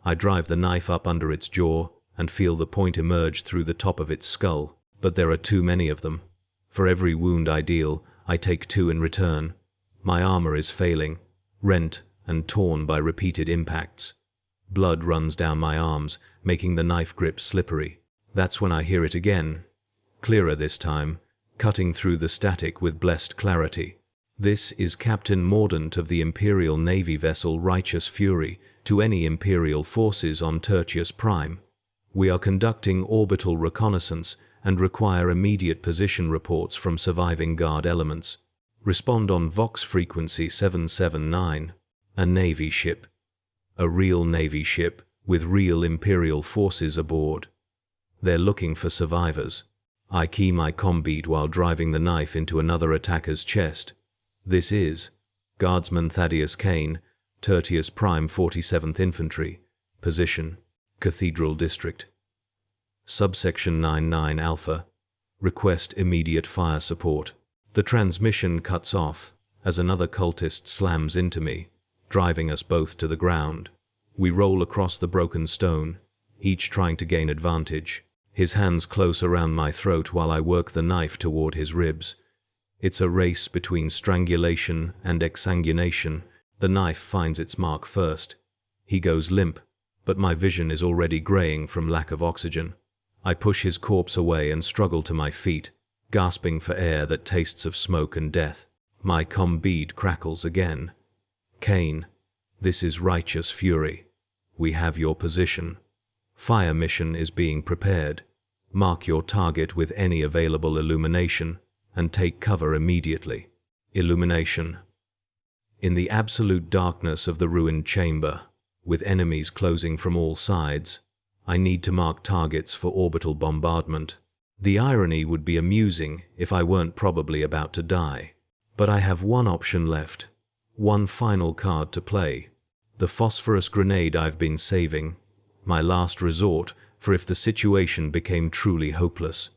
Speaker 1: I drive the knife up under its jaw and feel the point emerge through the top of its skull, but there are too many of them. For every wound I deal, I take 2 in return. My armor is failing, rent and torn by repeated impacts. Blood runs down my arms, making the knife grip slippery. That's when I hear it again, clearer this time, cutting through the static with blessed clarity. This is Captain Mordaunt of the Imperial Navy vessel Righteous Fury to any Imperial forces on Tertius Prime. We are conducting orbital reconnaissance and require immediate position reports from surviving Guard elements. Respond on Vox frequency 779. A Navy ship. A real Navy ship with real Imperial forces aboard. They're looking for survivors. I key my comm-beat while driving the knife into another attacker's chest. This is Guardsman Thaddeus Kane, Tertius Prime 47th Infantry. Position: Cathedral District. Subsection 99 Alpha. Request immediate fire support. The transmission cuts off as another cultist slams into me, driving us both to the ground. We roll across the broken stone, each trying to gain advantage, his hands close around my throat while I work the knife toward his ribs. It's a race between strangulation and exsanguination. The knife finds its mark first. He goes limp, but my vision is already graying from lack of oxygen. I push his corpse away and struggle to my feet, gasping for air that tastes of smoke and death. My comm-bead crackles again. Kane, this is Righteous Fury. We have your position. Fire mission is being prepared. Mark your target with any available illumination and take cover immediately. Illumination. In the absolute darkness of the ruined chamber, with enemies closing from all sides, I need to mark targets for orbital bombardment. The irony would be amusing if I weren't probably about to die. But I have one option left. One final card to play. The phosphorus grenade I've been saving. My last resort for if the situation became truly hopeless.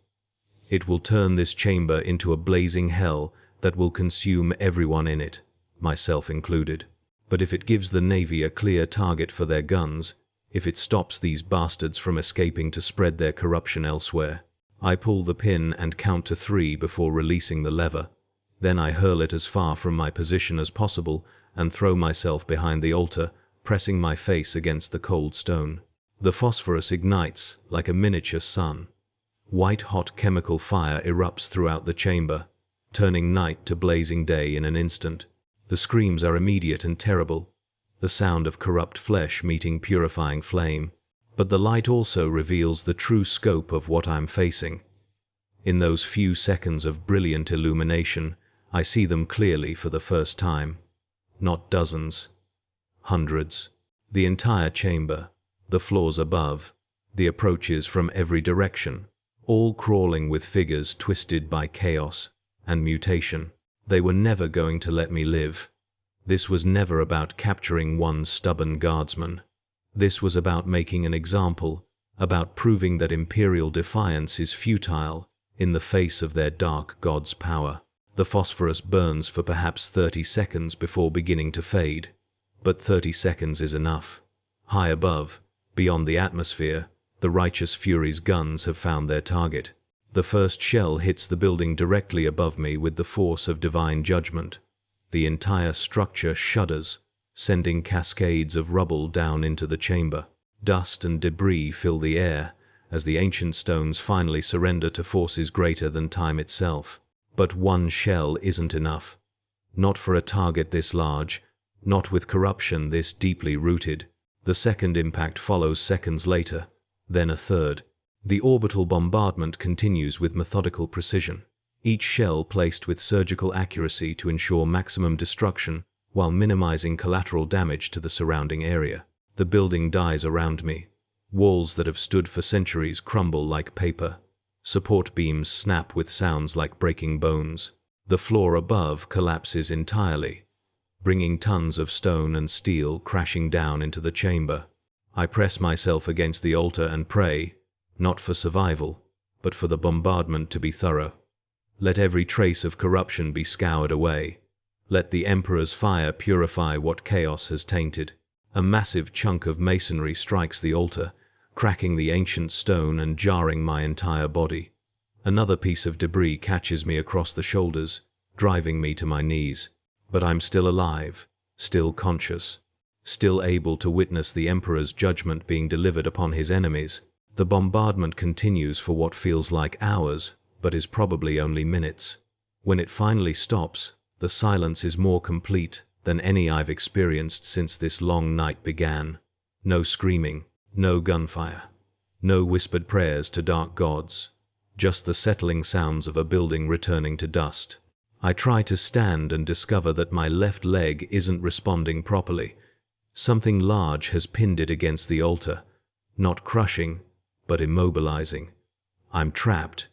Speaker 1: It will turn this chamber into a blazing hell that will consume everyone in it, myself included. But if it gives the Navy a clear target for their guns, if it stops these bastards from escaping to spread their corruption elsewhere, I pull the pin and count to 3 before releasing the lever. Then I hurl it as far from my position as possible and throw myself behind the altar, pressing my face against the cold stone. The phosphorus ignites like a miniature sun. White-hot chemical fire erupts throughout the chamber, turning night to blazing day in an instant. The screams are immediate and terrible, the sound of corrupt flesh meeting purifying flame. But the light also reveals the true scope of what I'm facing. In those few seconds of brilliant illumination, I see them clearly for the first time. Not dozens, hundreds. The entire chamber, the floors above, the approaches from every direction, all crawling with figures twisted by chaos and mutation. They were never going to let me live. This was never about capturing one stubborn guardsman. This was about making an example, about proving that Imperial defiance is futile in the face of their dark god's power. The phosphorus burns for perhaps 30 seconds before beginning to fade. But 30 seconds is enough. High above, beyond the atmosphere, the Righteous Fury's guns have found their target. The first shell hits the building directly above me with the force of divine judgment. The entire structure shudders, sending cascades of rubble down into the chamber. Dust and debris fill the air as the ancient stones finally surrender to forces greater than time itself. But one shell isn't enough. Not for a target this large, not with corruption this deeply rooted. The second impact follows seconds later, then a third. The orbital bombardment continues with methodical precision, each shell placed with surgical accuracy to ensure maximum destruction while minimizing collateral damage to the surrounding area. The building dies around me. Walls that have stood for centuries crumble like paper. Support beams snap with sounds like breaking bones. The floor above collapses entirely, bringing tons of stone and steel crashing down into the chamber. I press myself against the altar and pray, not for survival, but for the bombardment to be thorough. Let every trace of corruption be scoured away. Let the Emperor's fire purify what chaos has tainted. A massive chunk of masonry strikes the altar, cracking the ancient stone and jarring my entire body. Another piece of debris catches me across the shoulders, driving me to my knees. But I'm still alive, still conscious. still able to witness the Emperor's judgment being delivered upon his enemies. The bombardment continues for what feels like hours, but is probably only minutes. When it finally stops, the silence is more complete than any I've experienced since this long night began. No screaming, no gunfire, no whispered prayers to dark gods, just the settling sounds of a building returning to dust. I try to stand and discover that my left leg isn't responding properly. Something large has pinned it against the altar, not crushing, but immobilizing. I'm trapped,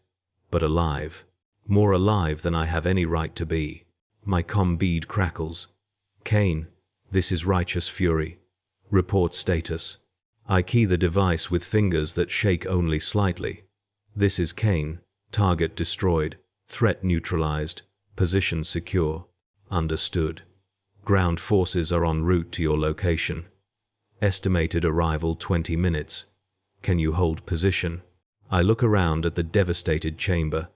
Speaker 1: but alive. More alive than I have any right to be. My comm bead crackles. Kane, this is righteous fury. Report status. I key the device with fingers that shake only slightly. This is Kane. Target destroyed. Threat neutralized. Position secure. Understood. Ground forces are en route to your location. Estimated arrival 20 minutes. Can you hold position? I look around at the devastated chamber,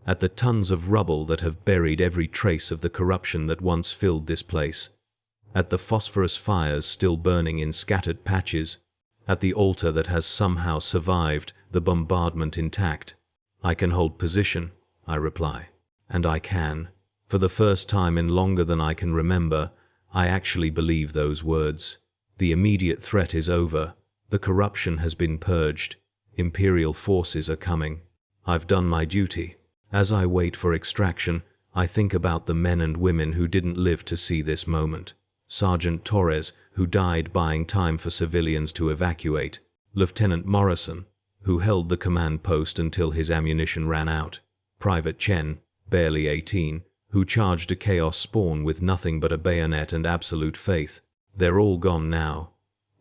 Speaker 1: at the tons of rubble that have buried every trace of the corruption that once filled this place, at the phosphorus fires still burning in scattered patches, at the altar that has somehow survived the bombardment intact. I can hold position, I reply. And I can. For the first time in longer than I can remember, I actually believe those words. The immediate threat is over. The corruption has been purged. Imperial forces are coming. I've done my duty. As I wait for extraction, I think about the men and women who didn't live to see this moment. Sergeant Torres, who died buying time for civilians to evacuate. Lieutenant Morrison, who held the command post until his ammunition ran out. Private Chen, barely 18, who charged a chaos spawn with nothing but a bayonet and absolute faith. They're all gone now.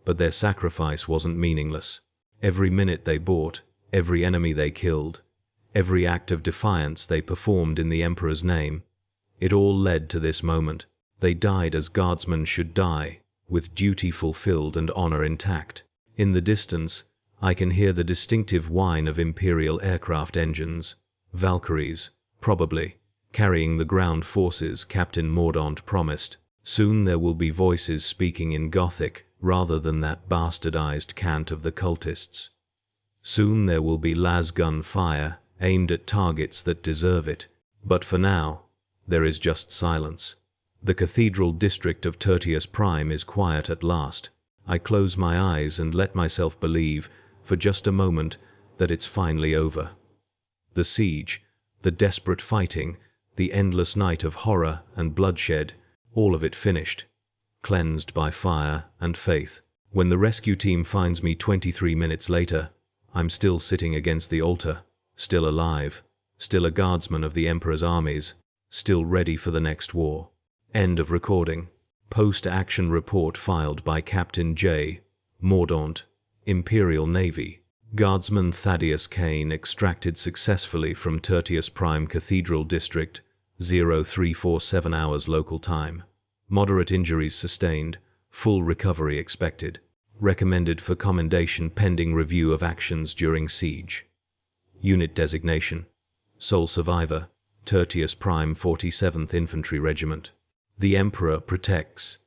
Speaker 1: But their sacrifice wasn't meaningless. Every minute they bought, every enemy they killed, every act of defiance they performed in the Emperor's name, it all led to this moment. They died as guardsmen should die, with duty fulfilled and honor intact. In the distance, I can hear the distinctive whine of Imperial aircraft engines. Valkyries, probably, carrying the ground forces Captain Mordaunt promised. Soon there will be voices speaking in Gothic, rather than that bastardized cant of the cultists. Soon there will be lasgun fire, aimed at targets that deserve it. But for now, there is just silence. The cathedral district of Tertius Prime is quiet at last. I close my eyes and let myself believe, for just a moment, that it's finally over. The siege, the desperate fighting, the endless night of horror and bloodshed, all of it finished, cleansed by fire and faith. When the rescue team finds me 23 minutes later, I'm still sitting against the altar, still alive, still a guardsman of the Emperor's armies, still ready for the next war. End of recording. Post-action report filed by Captain J. Mordaunt, Imperial Navy. Guardsman Thaddeus Kane extracted successfully from Tertius Prime Cathedral District, 0347 hours local time. Moderate injuries sustained, full recovery expected. Recommended for commendation pending review of actions during siege. Unit designation: sole survivor, Tertius Prime 47th Infantry Regiment. The Emperor protects.